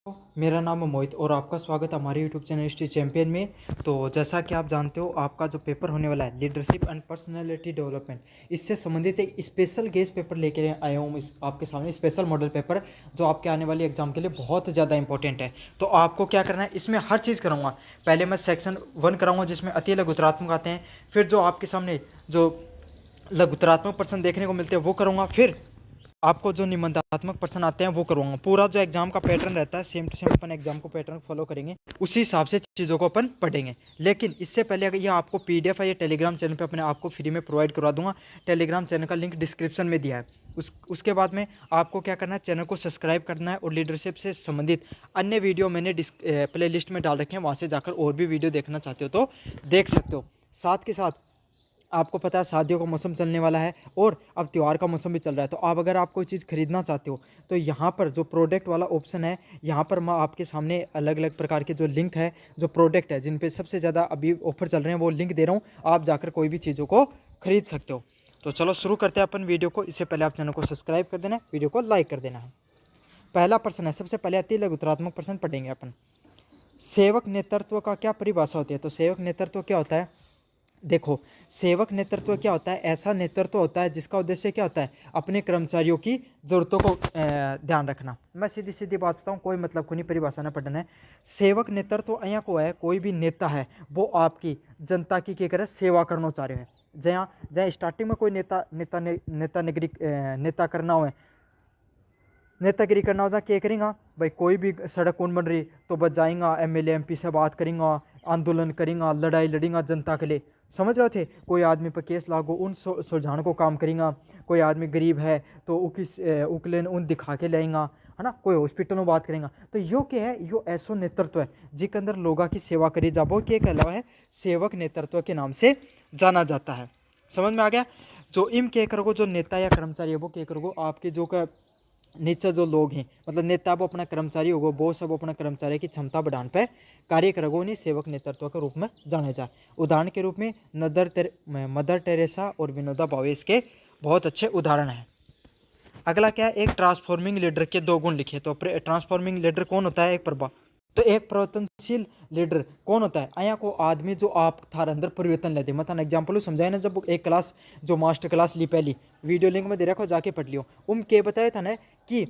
मेरा नाम है मोहित और आपका स्वागत है हमारे यूट्यूब चैनल हिस्ट्री चैंपियन में। तो जैसा कि आप जानते हो, आपका जो पेपर होने वाला है लीडरशिप एंड पर्सनालिटी डेवलपमेंट, इससे संबंधित एक स्पेशल गेस्ट पेपर लेके आया हूँ इस आपके सामने। स्पेशल मॉडल पेपर जो आपके आने वाले एग्जाम के लिए बहुत ज़्यादा इंपॉर्टेंट है। तो आपको क्या करना है, इसमें हर चीज़ कराऊंगा। पहले मैं सेक्शन 1 कराऊंगा जिसमें अति लघुतरात्मक आते हैं, फिर जो आपके सामने जो लघुतरात्मक प्रश्न देखने को मिलते हैं वो करूँगा, फिर आपको जो निबंधात्मक प्रश्न आते हैं वो करवाऊंगा। पूरा जो एग्जाम का पैटर्न रहता है सेम टू सेम अपन एग्जाम को पैटर्न फॉलो करेंगे, उसी हिसाब से चीज़ों को अपन पढ़ेंगे। लेकिन इससे पहले अगर ये आपको पीडीएफ है, ये टेलीग्राम चैनल पे अपने आपको फ्री में प्रोवाइड करवा दूंगा। टेलीग्राम चैनल का लिंक डिस्क्रिप्शन में दिया है। उसके बाद में आपको क्या करना है, चैनल को सब्सक्राइब करना है और लीडरशिप से संबंधित अन्य वीडियो मैंने प्ले लिस्ट में डाल रखे हैं, वहाँ से जाकर और भी वीडियो देखना चाहते हो तो देख सकते हो। साथ के साथ आपको पता है शादियों का मौसम चलने वाला है और अब त्यौहार का मौसम भी चल रहा है। तो आप अगर आप कोई चीज़ खरीदना चाहते हो तो यहाँ पर जो प्रोडक्ट वाला ऑप्शन है, यहाँ पर मैं आपके सामने अलग अलग प्रकार के जो लिंक है, जो प्रोडक्ट है जिन पे सबसे ज़्यादा अभी ऑफर चल रहे हैं, वो लिंक दे रहा हूँ। आप जाकर कोई भी चीज़ों को खरीद सकते हो। तो चलो शुरू करते हैं अपन वीडियो को। इससे पहले आप चैनल को सब्सक्राइब कर देना है, वीडियो को लाइक कर देना है। पहला प्रश्न है, सबसे पहले अति लघुतरात्मक प्रश्न पढ़ेंगे अपन। सेवक नेतृत्व का क्या परिभाषा होती है? तो सेवक नेतृत्व क्या होता है? देखो, सेवक नेतृत्व क्या होता है? ऐसा नेतृत्व होता है जिसका उद्देश्य क्या होता है, अपने कर्मचारियों की ज़रूरतों को ध्यान रखना। मैं सीधी सीधी बात बताऊँ, कोई मतलब को नहीं परिभाषा न पढ़ना है। सेवक नेतृत्व અહીંયા को है, कोई भी नेता है वो आपकी जनता की क्या करे, सेवा करना चाह रहे हैं। जहाँ जहाँ स्टार्टिंग में कोई नेता करना हो, नेतागिरी करना हो, क्या करेंगे भाई? कोई भी सड़क कौन बन रही तो बच जाएंगा, एमएलए एमपी से बात करेंगे, आंदोलन करेंगे, लड़ाई लड़ेंगे जनता के लिए। समझ रहे थे? कोई आदमी पर केस लागू उन सुलझाने को काम करेंगे। कोई आदमी गरीब है तो उकलेन उन दिखा के लाएंगा, है ना। कोई हॉस्पिटल में बात करेंगे। तो यो क्या है, यो ऐसो नेतृत्व है जिसके अंदर लोगों की सेवा करी जाबो, क्या कहलावा है, सेवक नेतृत्व के नाम से जाना जाता है। समझ में आ गया? जो इम क्या करोगे, जो नेता या कर्मचारी है वो क्या करोगे, आपके जो का नीचे जो लोग हैं, मतलब नेता वो अपना कर्मचारी होगा, बॉस सब अपना कर्मचारी की क्षमता बढ़ाने पे कार्य करोगे, उन्हें सेवक नेतृत्व के रूप में जाना जाए। उदाहरण के रूप में मदर टेरेसा और विनोबा भावे इसके बहुत अच्छे उदाहरण हैं। अगला क्या है, एक ट्रांसफॉर्मिंग लीडर के 2 गुण लिखे। तो ट्रांसफॉर्मिंग लीडर कौन होता है? एक परिवर्तनशील लीडर कौन होता है? અહીંયા को आदमी जो आप थार अंदर परिवर्तन ला दे। मैं थाने एग्जाम्पल समझाया ना, जब एक क्लास जो मास्टर क्लास ली पहली, वीडियो लिंक में दे रखो, जाके पढ़ लियो। के बताया था ना कि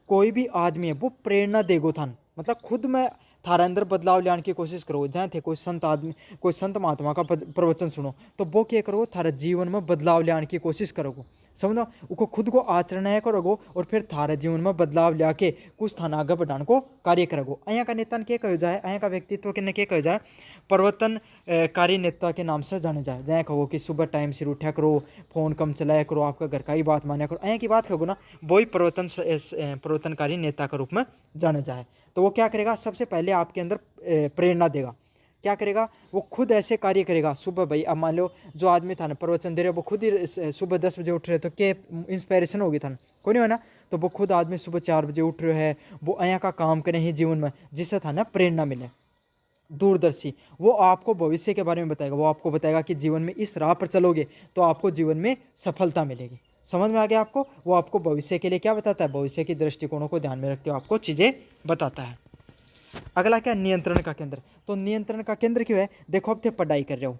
कोई भी आदमी है वो प्रेरणा देगो थान, मतलब खुद में थारा अंदर बदलाव लाने की कोशिश करो। जहाँ थे कोई संत आदमी, कोई संत महात्मा का प्रवचन सुनो तो वो क्या करो, थारा जीवन में बदलाव लाने की कोशिश करोगे। समझो, उसको खुद को आचरण है करोगे और फिर थारे जीवन में बदलाव ला के कुछ थाना आगे बढ़ाने को कार्य करोगे। અહીંયા का नेता क्या कहो जाए, અહીંયા का व्यक्तित्व के क्या कहो जाए, परिवर्तनकारी नेता के नाम से जाने जाए। जहाँ कहो कि सुबह टाइम से उठा करो, फोन कम चलाया करो, आपका घर का ही बात माना करो, અહીંયા की बात कहो ना, वही परिवर्तनकारी नेता के रूप में जाने जाए। तो वो क्या करेगा, सबसे पहले आपके अंदर प्रेरणा देगा। क्या करेगा, वो खुद ऐसे कार्य करेगा। सुबह भाई, अब मान लो जो आदमी था ना प्रवचन दे रहे, वो खुद ही सुबह 10 बजे उठ रहे, तो क्या इंस्पायरेशन होगी था ना, कोई नहीं है ना। तो वो खुद आदमी सुबह 4 बजे उठ रहे है, वो अया का काम करें ही जीवन में, जिससे था ना प्रेरणा मिले। दूरदर्शी, वो आपको भविष्य के बारे में बताएगा। वो आपको बताएगा कि जीवन में इस राह पर चलोगे तो आपको जीवन में सफलता मिलेगी। समझ में आ गया आपको? वो आपको भविष्य के लिए क्या बताता है, भविष्य की दृष्टिकोणों को ध्यान में रखते हुए आपको चीज़ें बताता है। अगला क्या, नियंत्रण का केंद्र। तो नियंत्रण का केंद्र क्यों है? देखो, अब थे पढ़ाई कर रहे हो,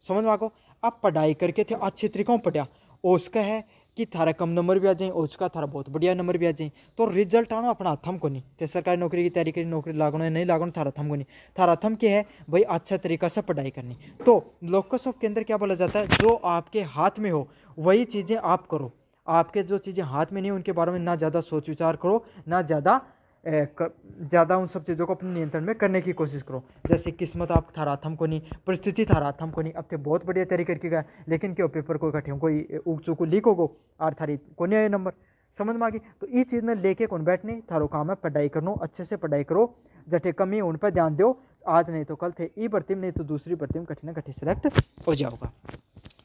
समझ में आको, अब पढ़ाई करके थे अच्छे तरीकों पढ़ा, उसका है कि थारा कम नंबर भी आ जाए, उसका थारा बहुत बढ़िया नंबर भी आ जाए, तो रिजल्ट आना अपना हथम को नहीं। तो सरकारी नौकरी की तैयारी करी, नौकरी लागो है नहीं लागो, थारा थम को नहीं। थारा थम क्या है भाई, अच्छा तरीका से पढ़ाई करनी। तो लोकस ऑफ केंद्र क्या बोला जाता है, जो आपके हाथ में हो वही चीज़ें आप करो। आपके जो चीज़ें हाथ में नहीं उनके बारे में ना ज़्यादा सोच विचार करो, ना ज़्यादा उन सब चीज़ों को अपने नियंत्रण में करने की कोशिश करो। जैसे किस्मत आप थारा हाथम को नहीं, परिस्थिति थारा हाथम को नहीं। अब तो बहुत बढ़िया तरीके की गए, लेकिन क्यों पेपर को इकट्ठे कोई उग चूक लीक होगो और थारी को नहीं आए नंबर। समझ में आ गई? तो ये चीज़ में लेके कौन बैठने, थारो काम है पढ़ाई करनो, अच्छे से पढ़ाई करो, जटे कमी उन पर ध्यान दो। आज नहीं तो कल थे ई भर्ती में, नहीं तो दूसरी भर्ती में कठिन कठिन सेलेक्ट हो जाओगा।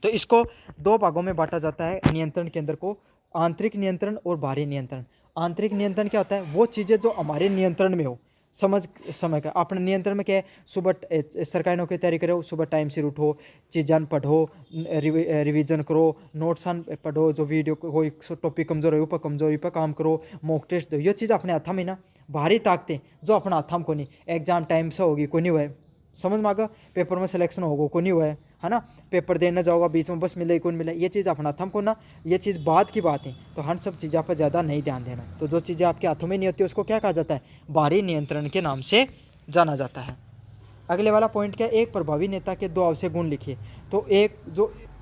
तो इसको 2 भागों में बांटा जाता है नियंत्रण केंद्र को, आंतरिक नियंत्रण और बाहरी नियंत्रण। आंतरिक नियंत्रण क्या होता है, वो चीज़ें जो हमारे नियंत्रण में हो। समय का अपने नियंत्रण में क्या है, सुबह सरकारी नौकरी तैयारी करो, सुबह टाइम से उठो, चीज़ान पढ़ो, रिवीजन करो, नोट्स पढ़ो, जो वीडियो कोई टॉपिक कमजोर है ऊपर कमजोरी पर काम करो, मॉक टेस्ट दो, ये चीज़ अपने हाथ में ना। बाहरी ताकतें जो अपना हाथाम को नहीं, एग्जाम टाइम से होगी को नहीं हुआ है, समझ में आ गया, पेपर में सिलेक्शन होगा को नहीं हुआ है ना, पेपर देना जाओगा बीच में बस मिले कौन मिले, ये चीज़ अपना हाथम को ना, ये चीज़ बाद की बात है। तो हर सब चीज़ों पर ज़्यादा नहीं ध्यान देना। तो जो चीज़ें आपके हाथों में नहीं होती उसको क्या कहा जाता है, बाहरी नियंत्रण के नाम से जाना जाता है। अगले वाला पॉइंट क्या है, एक प्रभावी नेता के 2 आवश्यक गुण लिखिए। तो एक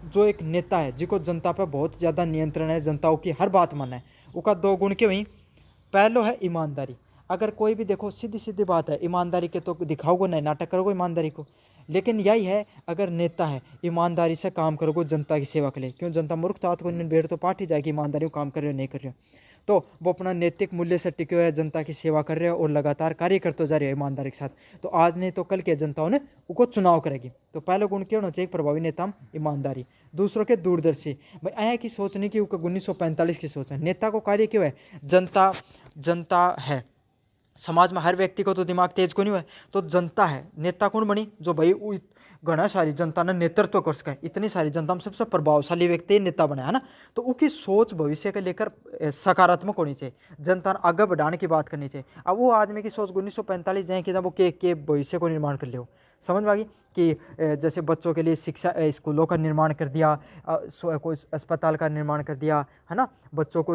जो एक नेता है जिसको जनता पर बहुत ज़्यादा नियंत्रण है, जनताओं की हर बात माना है, उसका 2 गुण के वहीं पहलो है ईमानदारी। अगर कोई भी देखो सीधी सीधी बात है, ईमानदारी के तो दिखाओगे नहीं, नाटक करोगे ईमानदारी को, लेकिन यही है अगर नेता है ईमानदारी से काम करोगे जनता की सेवा के लिए, क्यों जनता मूर्ख तात को बेड़ तो पाट ही जाएगी, ईमानदारी को काम कर रहे हो नहीं कर रहे हो, तो वो अपना नैतिक मूल्य से टिके हुए है, जनता की सेवा कर रहे हो और लगातार कार्य करते जा रहे हो ईमानदारी के साथ। तो आज नहीं तो कल के जनताओं ने उनको चुनाव करेगी। तो पहला गुण क्या होना चाहिए, प्रभावी नेता में ईमानदारी। दूसरों के दूरदर्शी, भाई आया की सोच नहीं कि 1945 की सोच है, नेता को कार्य क्यों है, जनता है, समाज में हर व्यक्ति को तो दिमाग तेज को नहीं हुआ, तो जनता है, नेता कौन बनी, जो भाई घना सारी जनता ने नेतृत्व कर सके, इतनी सारी जनता में सबसे प्रभावशाली व्यक्ति नेता बना है ना। तो उसकी सोच भविष्य को लेकर सकारात्मक होनी चाहिए, जनता ने आगे बढ़ाने की बात करनी चाहिए। अब वो आदमी की सोच 1945 जाए कि जब वो के भविष्य को निर्माण कर ले, समझ में आ गई कि जैसे बच्चों के लिए शिक्षा स्कूलों का निर्माण कर दिया, कोई अस्पताल का निर्माण कर दिया है ना, बच्चों को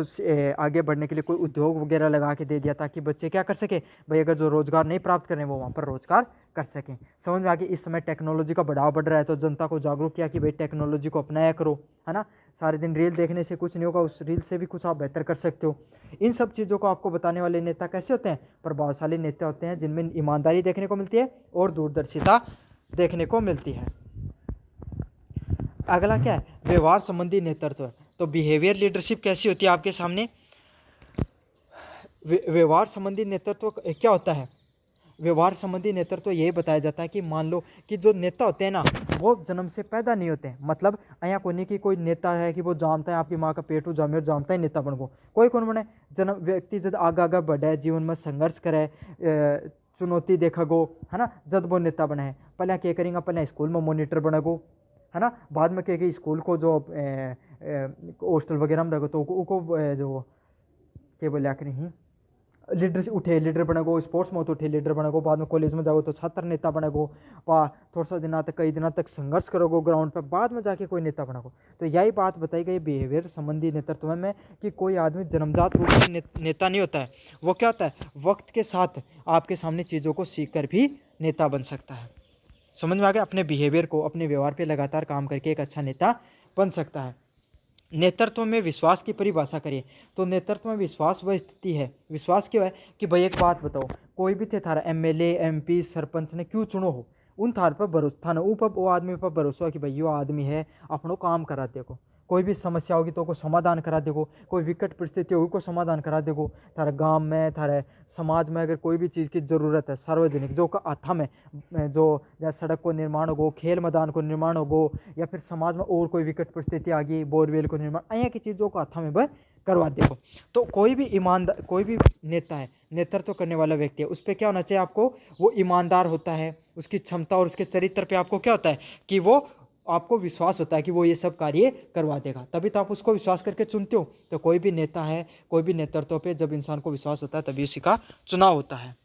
आगे बढ़ने के लिए कोई उद्योग वगैरह लगा के दे दिया ताकि बच्चे क्या कर सके, भाई अगर जो रोजगार नहीं प्राप्त करें वो वहाँ पर रोजगार कर सकें। समझ में आ गई। इस समय टेक्नोलॉजी का बढ़ावा बढ़ रहा है तो जनता को जागरूक किया कि भाई टेक्नोलॉजी को अपनाया करो, है ना। सारे दिन रील देखने से कुछ नहीं होगा, उस रील से भी कुछ आप बेहतर कर सकते हो। इन सब चीज़ों को आपको बताने वाले नेता कैसे होते हैं, प्रभावशाली नेता होते हैं जिनमें ईमानदारी देखने को मिलती है और दूरदर्शिता देखने को मिलती है। अगला क्या है, व्यवहार संबंधी नेतृत्व। तो बिहेवियर लीडरशिप कैसी होती है आपके सामने, व्यवहार संबंधी नेतृत्व क्या होता है। व्यवहार संबंधी नेतृत्व यही बताया जाता है कि मान लो कि जो नेता होते हैं ना वो जन्म से पैदा नहीं होते हैं, मतलब अया कोई की कोई नेता है कि वो जानता है आपकी माँ का पेट हो जामे और जानता है नेता बन गो, कोई कौन बने, जन्म व्यक्ति जब आगे आगे बढ़े, जीवन में संघर्ष करे, चुनौती देखा गो, है ना, जब वो नेता बने हैं। पहले क्या करेंगे, पहले स्कूल में मॉनिटर बने गो, है ना, बाद में क्या स्कूल को जो हॉस्टल वगैरह में रखो तो उनको जो क्या बोले नहीं लीडर उठे, लीडर बनेगो, स्पोर्ट्स में तो उठे लीडर बनेगो, बाद में कॉलेज में जाओ तो छात्र नेता बनेगो, थोड़ा सा दिनों तक कई दिनों तक संघर्ष करोगे ग्राउंड पर, बाद में जाके कोई नेता बनेगो। तो यही बात बताई गई बिहेवियर संबंधी नेतृत्व में कि कोई आदमी जन्मजात रूप से नेता नहीं होता है, वो क्या होता है, वक्त के साथ आपके सामने चीज़ों को सीख कर भी नेता बन सकता है। समझ में आ गया, अपने बिहेवियर को, अपने व्यवहार पर लगातार काम करके एक अच्छा नेता बन सकता है। नेतृत्व में विश्वास की परिभाषा करिए। तो नेतृत्व में विश्वास वह स्थिति है, विश्वास क्यों है कि भाई एक बात बताओ, कोई भी थे थारा एमएलए एमपी सरपंच ने क्यों चुनो हो, उन थार पर भरोसा था ना, ऊपर वो आदमी पर भरोसा कि भाई वो आदमी है अपनों काम करा देखो, कोई भी समस्या होगी तो को समाधान करा देगो, कोई विकट परिस्थिति होगी को समाधान करा देगो। थारे गांव में, थारे समाज में अगर कोई भी चीज़ की ज़रूरत है सार्वजनिक जो का आथा में, जो जैसे सड़क को निर्माण हो, खेल मैदान को निर्माण हो, या फिर समाज में और कोई विकट परिस्थिति आ गई, बोरवेल को निर्माण, यहाँ की चीज़ों को आथा में वह करवा देगो। तो कोई भी ईमानदार, कोई भी नेता है, नेतृत्व करने वाला व्यक्ति है, उस पर क्या होना चाहिए आपको, वो ईमानदार होता है, उसकी क्षमता और उसके चरित्र पे आपको क्या होता है कि वो आपको विश्वास होता है कि वो ये सब कार्य करवा देगा, तभी तो आप उसको विश्वास करके चुनते हो। तो कोई भी नेता है, कोई भी नेतृत्व पे जब इंसान को विश्वास होता है तभी उसी का चुनाव होता है।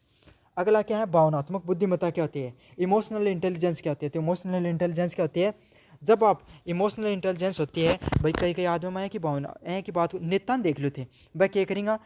अगला क्या है, भावनात्मक बुद्धिमत्ता क्या होती है, इमोशनल इंटेलिजेंस क्या होती है। तो इमोशनल इंटेलिजेंस क्या होती है, जब आप इमोशनल इंटेलिजेंस होती है भाई, कई आदमी में की भावना की बात नेता देख लो थे भाई क्या करेंगे,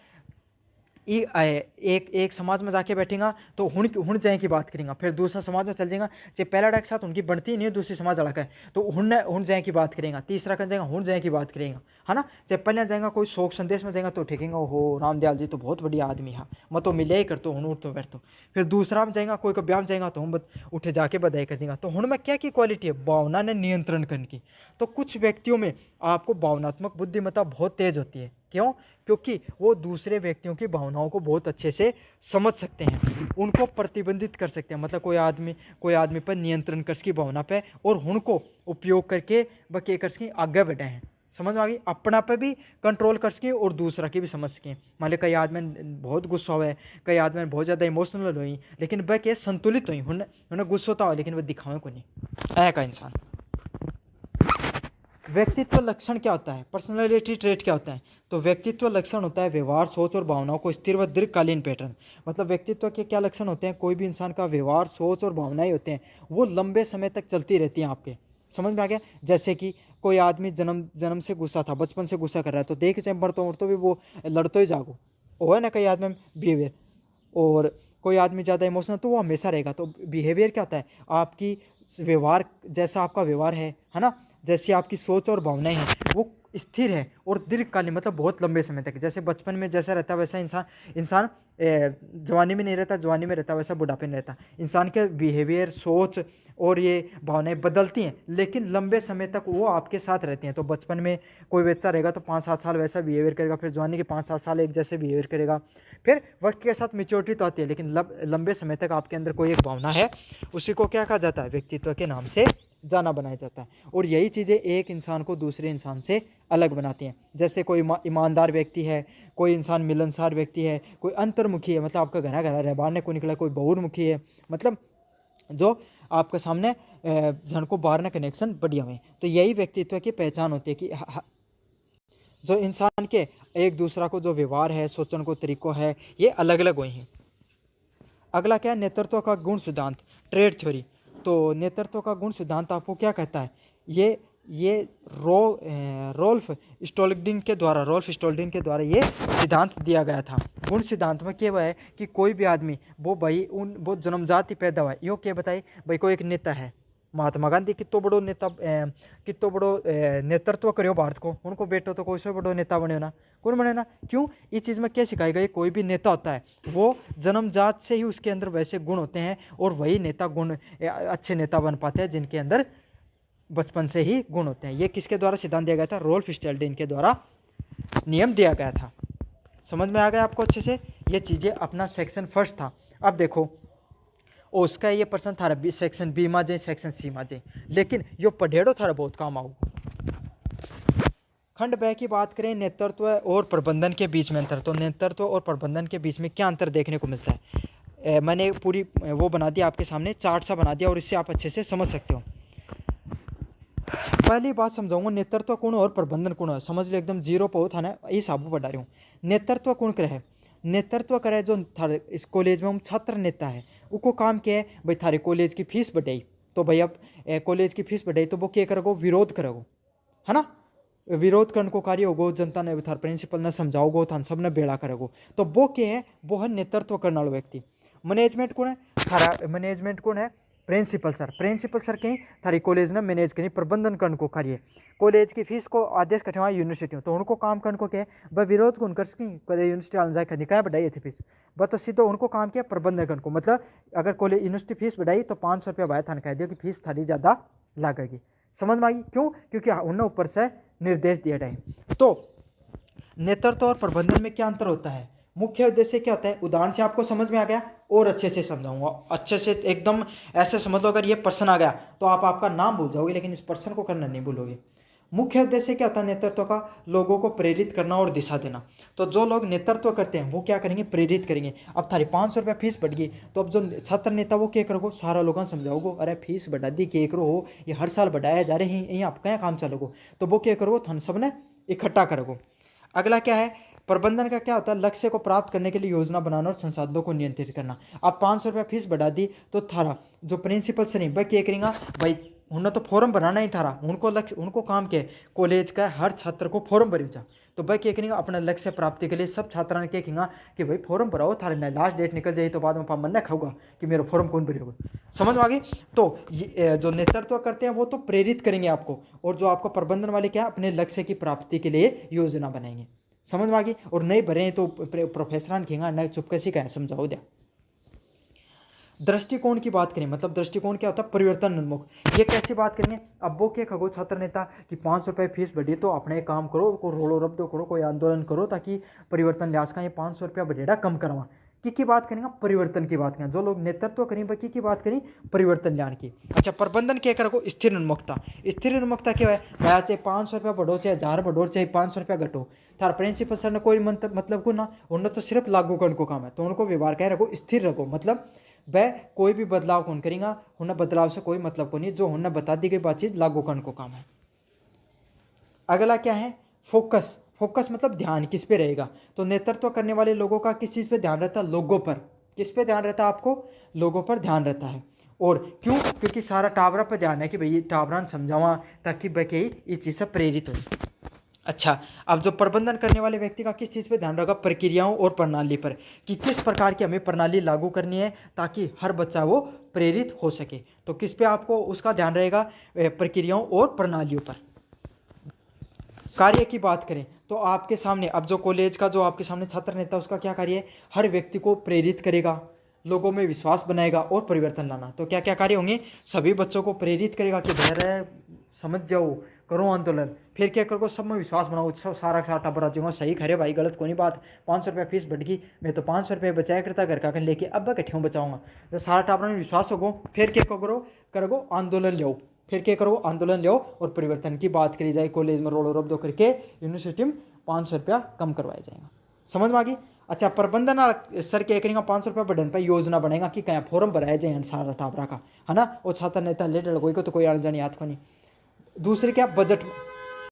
एक समाज में जाके बैठेगा तो हुण जाए की बात करेंगे, फिर दूसरा समाज में चल जाएगा, चाहे पहला डाक साथ उनकी बढ़ती नहीं है, दूसरी समाज लड़का है तो हुण जाए की बात करेंगे, तीसरा कर जाएगा हुण जाए की बात करेंगे, है ना। चाहे पहले जाएगा कोई शोक संदेश में जाएगा तो ठेकेंगे, हो रामदयाल जी तो बहुत बढ़िया आदमी है, मैं तो मिले ही करता हूँ, उठतो बैठतो। फिर दूसरा में जाएगा, कोई का ब्याह में जाएगा तो हम उठे जाके बधाई कर देंगे। तो हुण में क्या की क्वालिटी है, भावना ने नियंत्रण करने की। तो कुछ व्यक्तियों में आपको भावनात्मक बुद्धिमत्ता बहुत तेज होती है, क्यों, क्योंकि वो दूसरे व्यक्तियों की भावनाओं को बहुत अच्छे से समझ सकते हैं, उनको प्रतिबंधित कर सकते हैं, मतलब कोई आदमी पर नियंत्रण कर सकी भावना पे, और उनको उपयोग करके वह क्या कर सकें, आगे बढ़े हैं। समझ में आ गई, अपना पे भी कंट्रोल कर सकें और दूसरा की भी समझ सकें। मान लो कई आदमी बहुत गुस्सा हुआ है, कई आदमी बहुत ज़्यादा इमोशनल हुई, लेकिन वह क्या संतुलित हुई, उन्हें गुस्सा होता हो लेकिन वह दिखावे को नहीं, ऐसा का इंसान। व्यक्तित्व लक्षण क्या होता है, पर्सनालिटी ट्रेट क्या होता है? तो व्यक्तित्व लक्षण होता है व्यवहार, सोच और भावनाओं को स्थिर व दीर्घकालीन पैटर्न। मतलब व्यक्तित्व के क्या लक्षण होते हैं? कोई भी इंसान का व्यवहार, सोच और भावनाएं होते हैं वो लंबे समय तक चलती रहती हैं आपके। समझ में आ गया? जैसे कि कोई आदमी जन्म जन्म से गुस्सा था, बचपन से गुस्सा कर रहा है, तो देख चाहे बढ़ते उड़ते भी वो लड़ते ही जागो, वो है ना कई आदमी बिहेवियर। और कोई आदमी ज़्यादा इमोशनल तो वो हमेशा रहेगा। तो बिहेवियर क्या होता है? आपकी व्यवहार, जैसा आपका व्यवहार है ना, जैसी आपकी सोच और भावनाएं हैं वो स्थिर है और दीर्घकालीन, मतलब बहुत लंबे समय तक। जैसे बचपन में जैसा रहता है वैसा इंसान इंसान जवानी में नहीं रहता, जवानी में रहता वैसा बुढ़ापे में रहता। इंसान के बिहेवियर, सोच और ये भावनाएं बदलती हैं लेकिन लंबे समय तक वो आपके साथ रहती हैं। तो बचपन में कोई बच्चा रहेगा तो 5-7 साल वैसा बिहेवियर करेगा, फिर जवानी के 5-7 साल एक जैसे बिहेवियर करेगा, फिर वक्त के साथ मेच्योरिटी तो आती है, लेकिन लंबे समय तक आपके अंदर कोई एक भावना है, उसी को क्या कहा जाता है? व्यक्तित्व के नाम से जाना बनाया जाता है। और यही चीज़ें एक इंसान को दूसरे इंसान से अलग बनाती हैं। जैसे कोई ईमानदार व्यक्ति है, कोई इंसान मिलनसार व्यक्ति है, कोई अंतर्मुखी है, मतलब आपका घना घना रह बाहर ने को निकला, कोई बहुर्मुखी है, मतलब जो आपके सामने जन को बाहर ने कनेक्शन बढ़िया हुए। तो यही व्यक्तित्व की पहचान होती है कि जो इंसान के एक दूसरा को जो व्यवहार है, सोचने को तरीकों है, ये अलग अलग हुए हैं। अगला क्या है? नेतृत्व का गुण सिद्धांत, ट्रेड थ्योरी। तो नेतृत्व का गुण सिद्धांत आपको क्या कहता है? ये रोल्फ स्टोल्डिंग के द्वारा ये सिद्धांत दिया गया था। गुण सिद्धांत में क्या है कि कोई भी आदमी वो जन्मजात ही पैदा हुआ है, यो क्या बताए भाई? कोई एक नेता है, महात्मा गांधी कितो बड़ो नेता, कितो बड़ो नेतृत्व करो भारत को, उनको बेटो तो कोई से बड़ो नेता बने ना, कौन बने ना? क्यों? इस चीज़ में क्या सिखाई गई? कोई भी नेता होता है वो जन्मजात से ही उसके अंदर वैसे गुण होते हैं और वही नेता गुण अच्छे नेता बन पाते हैं जिनके अंदर बचपन से ही गुण होते हैं। ये किसके द्वारा सिद्धांत दिया गया था? रोल्फ स्टेल्डिन के द्वारा नियम दिया गया था। समझ में आ गया आपको अच्छे से? ये चीज़ें अपना सेक्शन फर्स्ट था। अब देखो उसका ये प्रश्न था सेक्शन बी में जाए, सेक्शन सी में जाए, लेकिन यो पढ़ेड़ो थारा बहुत काम आऊ। खंड ब की बात करें, नेतृत्व और प्रबंधन के बीच में अंतर। तो नेतृत्व और प्रबंधन के बीच में क्या अंतर देखने को मिलता है? मैंने पूरी वो बना दिया आपके सामने, चार्ट सा बना दिया और इससे आप अच्छे से समझ सकते हो। पहली बात समझाऊंगा, नेतृत्व गुण और प्रबंधन गुण। समझ लो एकदम जीरो पे था ना, इस हिसाब बढ़ा रही हूँ। नेतृत्व गुण करे, नेतृत्व करे जो थारे इस कॉलेज में हम छात्र नेता है, उनको काम क्या है भाई? थारे कॉलेज की फीस बढ़ाई, तो भाई अब कॉलेज की फीस बढ़ाई तो वो क्या करोगे? विरोध करोगे, है ना? विरोध करने को कार्य होगो, जनता ने थार प्रिंसिपल ने समझाओगो, थान सब ने बेड़ा करोगो, तो वो क्या है? वो है नेतृत्व करने वाला व्यक्ति। मैनेजमेंट कौन है? थारा मैनेजमेंट कौन है? Principal sir. प्रिंसिपल सर कहीं थारी कॉलेज ने मैनेज करी, प्रबंधन करने को कार्य। कॉलेज की फीस को आदेश कठवा यूनिवर्सिटी तो उनको काम करने को क्या है? वह विरोध कौन कर सकी? कदे यूनिवर्सिटी वाले जाए खदी क्या बढ़ाई थी फीस, बस तो सीधो उनको काम किया प्रबंधन करने को। मतलब अगर कॉलेज यूनिवर्सिटी फीस बढ़ाई तो 500 रुपया भाई थाने कह दिया कि फीस थारी ज़्यादा लगेगी। समझ में आई? क्यों? क्योंकि उन्हें ऊपर से निर्देश दिया जाए। तो नेतृत्व और प्रबंधन में क्या अंतर होता है? मुख्य उद्देश्य क्या होता है? उदाहरण से आपको समझ में आ गया और अच्छे से समझाऊंगा, अच्छे से एकदम ऐसे समझ लो। अगर ये प्रश्न आ गया तो आप आपका नाम भूल जाओगे, लेकिन इस प्रश्न को करना नहीं भूलोगे। मुख्य उद्देश्य क्या होता है नेतृत्व का? लोगों को प्रेरित करना और दिशा देना। तो जो लोग नेतृत्व करते हैं वो क्या करेंगे? प्रेरित करेंगे। अब थारी 500 रुपया फीस बढ़ गई तो अब जो छात्र नेता वो क्या करोगे? सारा लोगों समझाओगे, अरे फीस बढ़ा दी क्या करो हो, ये हर साल बढ़ाया जा रहे हैं, यहाँ आप क्या काम चलोगे? तो वो क्या करोगे? थान सब ने इकट्ठा करोगे। अगला क्या है? प्रबंधन का क्या होता है? लक्ष्य को प्राप्त करने के लिए योजना बनाना और संसाधनों को नियंत्रित करना। अब 500 रुपया फीस बढ़ा दी तो थारा जो प्रिंसिपल सर भाई क्या करेंगे भाई? उन्हें तो फॉर्म भराना ही थारा, उनको लक्ष्य, उनको काम क्या है? कॉलेज का हर छात्र को फॉर्म भरी जा। तो भाई क्या करेंगे? अपने लक्ष्य प्राप्ति के लिए सब छात्रों ने क्या कहेंगे कि भाई फॉर्म भराओ, थारे ना लास्ट डेट निकल जाए तो बाद में मन ना खाऊंगा कि मेरा फॉर्म कौन भरेगा। समझ में आ गई? तो ये जो नेतृत्व करते हैं वो तो प्रेरित करेंगे आपको, और जो आपको प्रबंधन वाले क्या? अपने लक्ष्य की प्राप्ति के लिए योजना बनाएंगे। समझ में आ गई? और नहीं भरे तो प्रोफेसर ने कहेंगे नहीं चुप कैसी क्या समझाओ दिया। दृष्टिकोण की बात करें, मतलब दृष्टिकोण क्या होता है? परिवर्तन उन्मुख। ये कैसी बात करेंगे? अब वो क्या खगो छात्र नेता कि 500 रुपये फीस बढ़ी तो अपने काम करो, को रोलो रब दो करो, कोई आंदोलन करो ताकि परिवर्तन लिया सका। ये 500 रुपया बढ़ेड़ा कम करवा की बात करेंगे? परिवर्तन की बात करें। जो लोग नेतृत्व करें बाकी की बात करें? परिवर्तन लाने की। अच्छा, प्रबंधन क्या करो? स्थिर उन्मुखता। स्थिर उन्मुखता क्या है? भाई चाहे 500 रुपया बढ़ो, चाहे 1000 बढ़ो, चाहे 500 रुपया घटो, थार प्रिंसिपल सर ने कोई मतलब को ना, उन्हें तो सिर्फ लागू करने को काम है। तो उनको व्यवहार क्या रखो? स्थिर रखो। मतलब वह कोई भी बदलाव कौन करेंगे? उन्हें बदलाव से कोई मतलब को नहीं, जो उन्हें बता दी गई बात चीज़ लागू करने को काम है। अगला क्या है, फोकस। फोकस मतलब ध्यान किस पे रहेगा, तो नेतृत्व करने वाले लोगों का किस चीज़ पे ध्यान रहता है, लोगों पर। किस पे ध्यान रहता है आपको, लोगों पर ध्यान रहता है। और क्यों, क्योंकि सारा टावरा पर ध्यान है कि भाई ये टावरान समझावा ताकि बके इस चीज़ से प्रेरित हो। अच्छा, अब जो प्रबंधन करने वाले व्यक्ति का किस चीज़ पे ध्यान रहेगा, प्रक्रियाओं और प्रणाली पर, कि किस प्रकार की हमें प्रणाली लागू करनी है ताकि हर बच्चा वो प्रेरित हो सके। तो किस पे आपको उसका ध्यान रहेगा, प्रक्रियाओं और प्रणालियों पर। कार्य की बात करें तो आपके सामने अब जो कॉलेज का जो आपके सामने छात्र नेता, उसका क्या कार्य है, हर व्यक्ति को प्रेरित करेगा, लोगों में विश्वास बनाएगा और परिवर्तन लाना। तो क्या क्या कार्य होंगे, सभी बच्चों को प्रेरित करेगा कि धैर्य, समझ जाओ, करो आंदोलन। फिर क्या करो, सब में विश्वास बनाओ, सब सारा सारा टब्बर जाऊँगा, सही खरे भाई, गलत कोई बात। 500 रुपये फीस बढ़ गई, मैं तो 500 रुपये बचाया करता घर का लेके, अब इकट्ठे बचाऊंगा। तो सारा टाबर में विश्वास होगो। फिर क्या करो आंदोलन लो। फिर क्या करो, आंदोलन लो और परिवर्तन की बात करी जाए। कॉलेज में रोड रब्दो करके यूनिवर्सिटी में 500 रुपया कम करवाया जाएगा। समझ में आ गई। अच्छा, प्रबंधन सर क्या करेंगे, 500 रुपया बढ़ने पर योजना बनेगा कि क्या फॉर्म भराया जाए सारा टाबरा का, है ना। और छात्र नेता लेटर कोई को तो कोई आने जानी याद को नहीं। दूसरे क्या, बजट।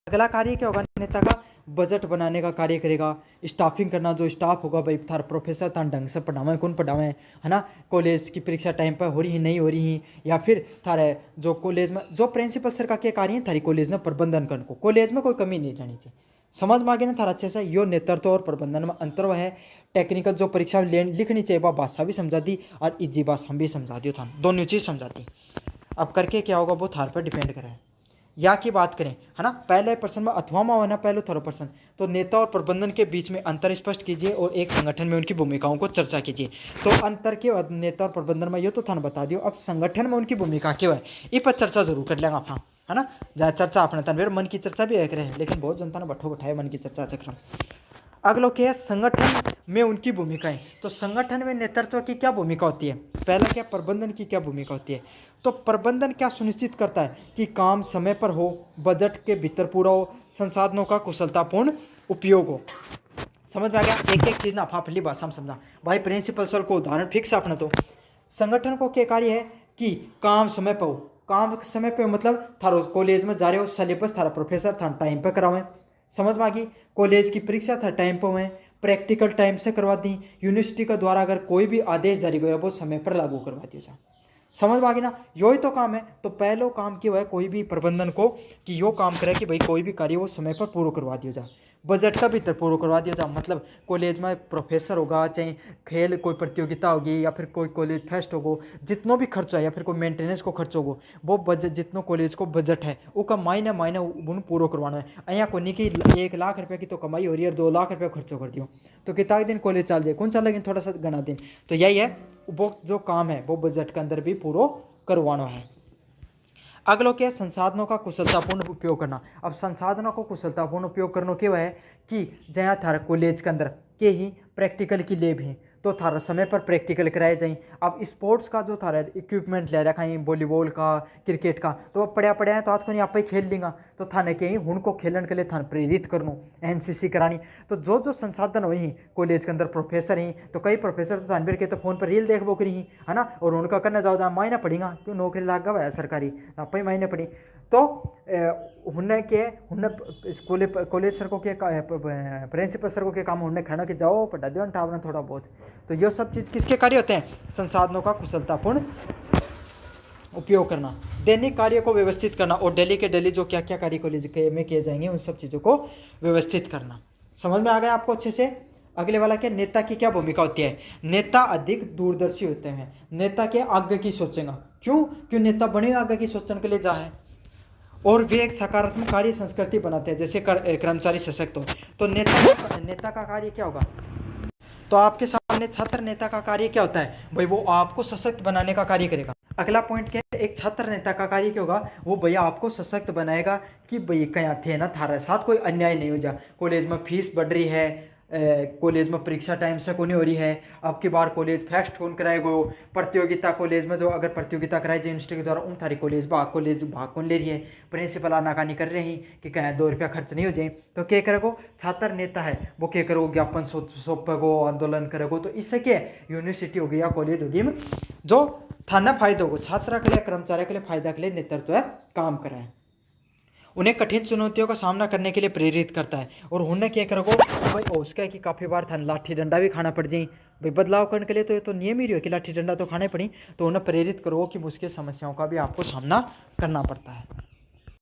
अगला कार्य क्या होगा नेता का, बजट बनाने का कार्य करेगा। स्टाफिंग करना, जो स्टाफ होगा भाई थार प्रोफेसर तान ढंग से पढ़ावें, कौन पढ़ावें, है ना। कॉलेज की परीक्षा टाइम पर हो रही है नहीं हो रही है, या फिर थारे जो कॉलेज में जो प्रिंसिपल सर का क्या कार्य है, थारी कॉलेज में प्रबंधन करने को, कॉलेज में कोई कमी नहीं रहनी चाहिए। समझ में आ गया ना थारा अच्छे से। यो नेतृत्व और प्रबंधन में अंतर वह है। टेक्निकल जो परीक्षा लिखनी चाहिए वह भाषा भी समझा दी और इजी भाषा हम भी समझा दियो था, दोनों चीज़ समझा दी। अब करके क्या होगा वो थार पर डिपेंड करे। या की बात करें, है ना, पहले प्रश्न में अथवा में होना पहले थोड़ा प्रश्न, तो नेता और प्रबंधन के बीच में अंतर स्पष्ट कीजिए और एक संगठन में उनकी भूमिकाओं को चर्चा कीजिए। तो अंतर के नेता और प्रबंधन में ये तो थाने बता दियो, अब संगठन में उनकी भूमिका क्यों है, इस पर चर्चा जरूर कर लेंगे आप, है ना। जहाँ चर्चा अपने तन मन की चर्चा भी एक रहे, लेकिन बहुत जनता ने बैठो बैठाए मन की चर्चा चक्रम। अगलो क्या है, संगठन में उनकी भूमिकाएं। तो संगठन में नेतृत्व की क्या भूमिका होती है, पहला क्या, प्रबंधन की क्या भूमिका होती है। तो प्रबंधन क्या सुनिश्चित करता है कि काम समय पर हो, बजट के भीतर पूरा हो, संसाधनों का कुशलतापूर्ण उपयोग हो। समझ में आ गया। एक एक चीज़ ना फाफली भाषा में समझा भाई। प्रिंसिपल सर को उदाहरण फिक्स अपना, तो संगठन को क्या कार्य है कि काम समय पर हो। काम समय पे मतलब थारो कॉलेज में जा रहे हो, सिलेबस थारा प्रोफेसर था टाइम पे करावें। समझ में आ गई। कॉलेज की परीक्षा था टाइम पर हुए, प्रैक्टिकल टाइम से करवा दी। यूनिवर्सिटी का द्वारा अगर कोई भी आदेश जारी हुआ वो समय पर लागू करवा दिया जाए। समझ में आ गई ना। यो ही तो काम है। तो पहलो काम क्या है कोई भी प्रबंधन को कि यो काम करे कि भाई कोई भी कार्य वो समय पर पूरा करवा दिया जाए, बजट का भीतर पूरा करवा दिया जाए। मतलब कॉलेज में प्रोफेसर होगा, चाहे खेल कोई प्रतियोगिता होगी, या फिर कोई कॉलेज फेस्ट होगो, जितनो भी खर्च है या फिर कोई मेंटेनेंस को खर्च होगो, वो बजट जितनो कॉलेज को बजट है उसका महीने महीने उन पूरा करवाना है। અહીંયા कोनी की 1 लाख रुपये की तो कमाई हो रही है और 2 लाख रुपये खर्चो कर दियो, तो कितना दिन कॉलेज चल जाए, कौन चल लेकिन थोड़ा सा गना दिन। तो यही है वो जो काम है वो बजट के अंदर भी पूरा करवाना है। अगलो क्या है, संसाधनों का कुशलतापूर्ण उपयोग करना। अब संसाधनों को कुशलतापूर्ण उपयोग करना क्या है कि जहाँ थारा कॉलेज के अंदर के ही प्रैक्टिकल की लैब है, तो थारा समय पर प्रैक्टिकल कराए जाए। अब स्पोर्ट्स का जो थारा इक्विपमेंट ले रखा है, वॉलीबॉल का, क्रिकेट का, तो अब पढ़िया पढ़िया है तो आज को नहीं आप ही खेल लेंगा, तो थाने के ही उनको खेलने के लिए थाने प्रेरित करनो, एनसीसी करानी। तो जो जो संसाधन वही कॉलेज के अंदर प्रोफेसर हैं, तो कई प्रोफेसर तो थानवीर के तो फोन पर रील देख वो करी, है ना। और उनका करने जाओ जहाँ मायना पड़ेगा, क्यों नौकरी लाग गया है सरकारी, आप ही मायने पड़ी। तो उन्हें के उन्हें कॉलेज सर को के प्रिंसिपल सर को के काम उन्हें खाना के जाओ पढ़ा दो टावना थोड़ा बहुत। तो ये सब चीज़ किसके कार्य होते हैं, संसाधनों का कुशलतापूर्ण उपयोग करना, दैनिक कार्य को व्यवस्थित करना, और डेली के डेली जो क्या क्या कार्य कॉलेज में किए जाएंगे उन सब चीज़ों को व्यवस्थित करना। समझ में आ गया आपको अच्छे से। अगले वाला क्या, नेता की क्या भूमिका होती है। नेता अधिक दूरदर्शी होते हैं। नेता के आगे की सोचेगा, क्यों नेता बने आगे की सोचने के लिए जा है, और वे एक सकारात्मक कार्य संस्कृति बनाते हैं, जैसे कर्मचारी सशक्त हो। तो नेता का कार्य क्या होगा, तो आपके सामने छात्र नेता का कार्य क्या होता है भाई, वो आपको सशक्त बनाने का कार्य करेगा। अगला पॉइंट क्या है, एक छात्र नेता का कार्य क्या होगा, वो भैया आपको सशक्त बनाएगा कि भाई कहीं थे ना थारे साथ कोई अन्याय नहीं हो जा। कॉलेज में फीस बढ़ रही है, कॉलेज में परीक्षा टाइम से को नहीं हो रही है, अब की बार कॉलेज फेस्ट फोन कराएगो, प्रतियोगिता कॉलेज में जो अगर प्रतियोगिता कराई जाए यूनिवर्सिटी के द्वारा उन थारी कॉलेज भाग कौन ले रही है, प्रिंसिपल आनाकानी कर रहे हैं कि कहीं 2 रुपया खर्च नहीं हो जाए। तो क्या करेगो, छात्र नेता है वो क्या करो, ज्ञापन सौंपेगो, आंदोलन करेगो। तो इससे क्या यूनिवर्सिटी होगी या कॉलेज होगी जो थाना फायदा होगा, छात्र के लिए कर्मचारी के लिए फायदा के लिए नेतृत्व है काम कराए। उन्हें कठिन चुनौतियों का सामना करने के लिए प्रेरित करता है। और उन्हें क्या करोगे भाई, उसका है कि काफ़ी बार था लाठी डंडा भी खाना पड़ जाए भाई, बदलाव करने के लिए तो ये तो नियम ही रही हो कि लाठी डंडा तो खाना ही पड़ी। तो उन्हें प्रेरित करो कि मुश्किल समस्याओं का भी आपको सामना करना पड़ता है।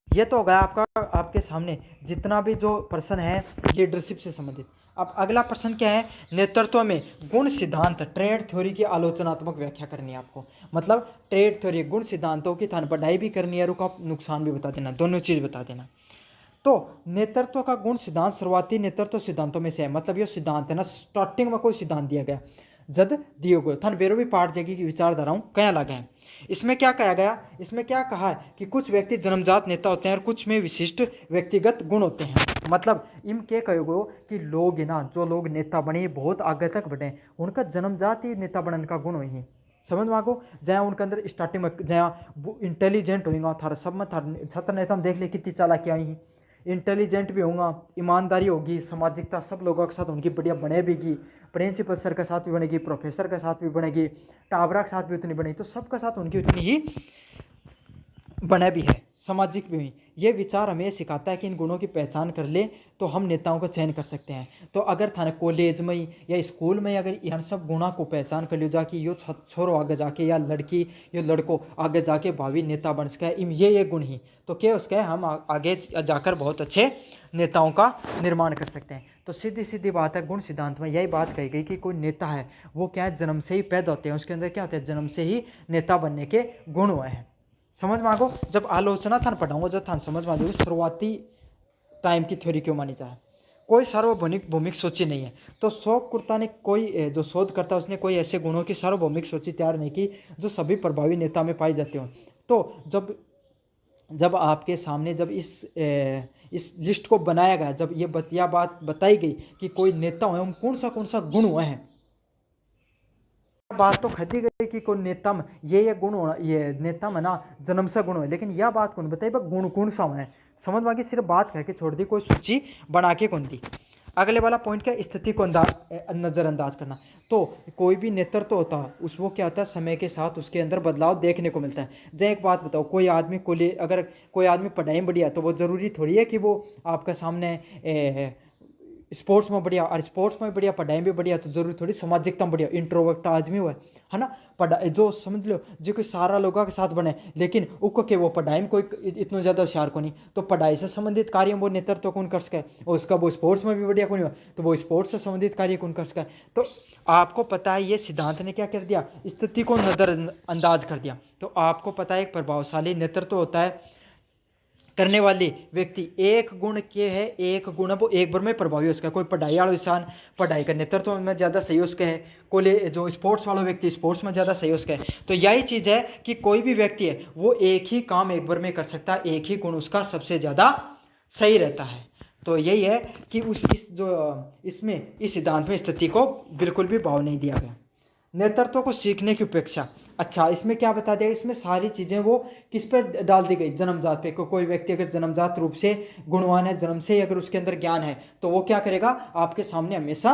ये तो हो गया आपका आपके सामने जितना भी जो प्रश्न है लीडरशिप से संबंधित। अब अगला प्रश्न क्या है, नेतृत्व में गुण सिद्धांत ट्रेड थ्योरी की आलोचनात्मक व्याख्या करनी है आपको। मतलब ट्रेड थ्योरी गुण सिद्धांतों की थान बढ़ाई भी करनी है और उसका नुकसान भी बता देना, दोनों चीज़ बता देना। तो नेतृत्व का गुण सिद्धांत शुरुआती नेतृत्व सिद्धांतों में से है। मतलब ये सिद्धांत है ना, स्टार्टिंग में कोई सिद्धांत दिया गया जद दियो गो थान बेरो भी पाठ जगह की विचारधाराओं कया लगा है। इसमें क्या कहा गया, इसमें क्या कहा है कि कुछ व्यक्ति जन्मजात नेता होते हैं और कुछ में विशिष्ट व्यक्तिगत गुण होते हैं। मतलब इम क्या कहोगे कि लोग है ना, जो लोग नेता बने बहुत आगे तक बढ़े उनका जन्मजात ही नेता बनने का गुण हुई। समझ में आगो, जहाँ उनके अंदर स्टार्टिंग में जहाँ इंटेलिजेंट होगा थारा सब में थार छत्र नेता में देख ले कितनी चालाकी आई, इंटेलिजेंट भी होगा, ईमानदारी होगी, सामाजिकता सब लोगों के साथ उनकी बढ़िया बने भी, प्रिंसिपल सर के साथ भी बनेगी, प्रोफेसर के साथ भी बनेगी, टावरा के साथ भी उतनी बनेगी, तो सबके साथ उनकी उतनी ही बने भी है, सामाजिक भी हुई। ये विचार हमें सिखाता है कि इन गुणों की पहचान कर ले तो हम नेताओं का चयन कर सकते हैं। तो अगर थाने कॉलेज में या स्कूल में अगर इन सब गुणों को पहचान कर लियो जाकि यो छोरो आगे जाके या लड़की यो लड़को आगे जाके भावी नेता बन सके, इम ये गुण ही तो क्या उसका हम आगे जाकर बहुत अच्छे नेताओं का निर्माण कर सकते हैं। तो सीधी सीधी बात है, गुण सिद्धांत में यही बात कही गई कि कोई नेता है वो क्या है, जन्म से ही पैदा होते हैं, उसके अंदर क्या होता है, जन्म से ही नेता बनने के गुण हुए हैं। समझ में आगो, जब आलोचना थान पढ़ाऊंगा जब थान समझ में आ जाएगी शुरुआती टाइम की थ्योरी क्यों मानी जाए। कोई सार्वभौमिक भौमिक सोची नहीं है। तो शौक कुर्ता ने कोई जो शोध करता है उसने कोई ऐसे गुणों की सार्वभौमिक सोची तैयार नहीं की जो सभी प्रभावी नेता में पाई जाती हो। तो जब आपके सामने जब इस लिस्ट को बनाया गया, जब ये बात बताई गई कि कोई नेता हुए उन कौन सा गुण हुए हैं, बात तो खदी गई कि कोई नेता में ये गुण होना, ये नेता में ना जन्म से गुण हो, लेकिन यह बात कौन बताई गुण कौन सा है। समझ में आ गई, सिर्फ बात कह के छोड़ दी, कोई सूची बना के कौन दी। अगले वाला पॉइंट क्या, स्थिति को नज़रअंदाज करना। तो कोई भी नेतृत्व होता उस वो क्या होता है, समय के साथ उसके अंदर बदलाव देखने को मिलता है। जैसे एक बात बताओ, कोई आदमी को ले अगर कोई आदमी पढ़ाई में बढ़िया तो वो ज़रूरी थोड़ी है कि वो आपका सामने स्पोर्ट्स में बढ़िया, और स्पोर्ट्स में बढ़िया पढ़ाई में बढ़िया तो जरूरी थोड़ी सामाजिकता में बढ़िया इंट्रोवर्ट आदमी हुआ है ना। पढ़ाई जो समझ लो जो कोई सारा लोगों के साथ बने लेकिन उसको के वो पढ़ाई में कोई इतना ज़्यादा होशियार को नहीं, तो पढ़ाई से संबंधित कार्य वो नेतृत्व कौन कर सके, और उसका वो स्पोर्ट्स में भी बढ़िया कौन हुआ तो वो स्पोर्ट्स से संबंधित कार्य कौन कर सके। तो आपको पता है ये सिद्धांत ने क्या कर दिया, स्थिति को नज़रअंदाज कर दिया। तो आपको पता है एक प्रभावशाली नेतृत्व होता है करने वाले व्यक्ति एक गुण के है, एक गुण वो एक बार में प्रभावी हो सका। कोई पढ़ाई वाला इंसान पढ़ाई का नेतृत्व में ज़्यादा सही हो सके है, कोई जो स्पोर्ट्स वाला व्यक्ति स्पोर्ट्स में ज़्यादा सही हो सके है। तो यही चीज़ है कि कोई भी व्यक्ति है वो एक ही काम एक बार में कर सकता है, एक ही गुण उसका सबसे ज़्यादा सही रहता है। तो यही है कि इस सिद्धांत में स्थिति को बिल्कुल भी भाव नहीं दिया गया। नेतृत्व को सीखने की उपेक्षा, अच्छा इसमें क्या बता दिया, इसमें सारी चीज़ें वो किस पर डाल दी गई, जन्मजात पे। कोई व्यक्ति अगर जन्मजात रूप से गुणवान है, जन्म से अगर उसके अंदर ज्ञान है तो वो क्या करेगा, आपके सामने हमेशा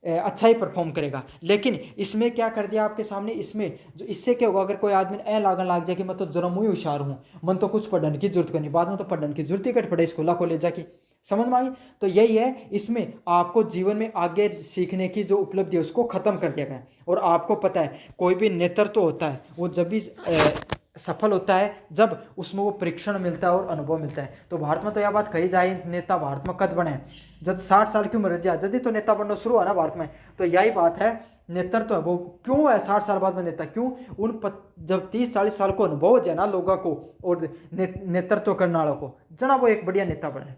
अच्छा ही परफॉर्म करेगा। लेकिन इसमें क्या कर दिया आपके सामने, इसमें जो इससे क्या होगा, अगर कोई आदमी लागन लाग जाए कि मैं तो जन्म हुई होशियार हूँ, मन तो कुछ पढ़ने की जरूरत नहीं, बाद में तो पढ़ने की जरूरत ही कट पड़े स्कूल कॉलेज जाके, समझ में आई। तो यही है, इसमें आपको जीवन में आगे सीखने की जो उपलब्धि है उसको खत्म कर दिया गया। और आपको पता है कोई भी नेतृत्व होता है वो जब भी सफल होता है जब उसमें वो परीक्षण मिलता है और अनुभव मिलता है। तो भारत में तो यह बात कही जाए, नेता भारत में कद बने जब 60 साल की उम्र जाए जब तो नेता बनना शुरू हुआ ना भारत में। तो यही बात है, नेतृत्व है वो क्यों है 60 साल बाद में नेता क्यों, जब 30-40 साल को अनुभव हो जाए ना लोगों को और नेतृत्व करने वालों को, जना वो एक बढ़िया नेता बने।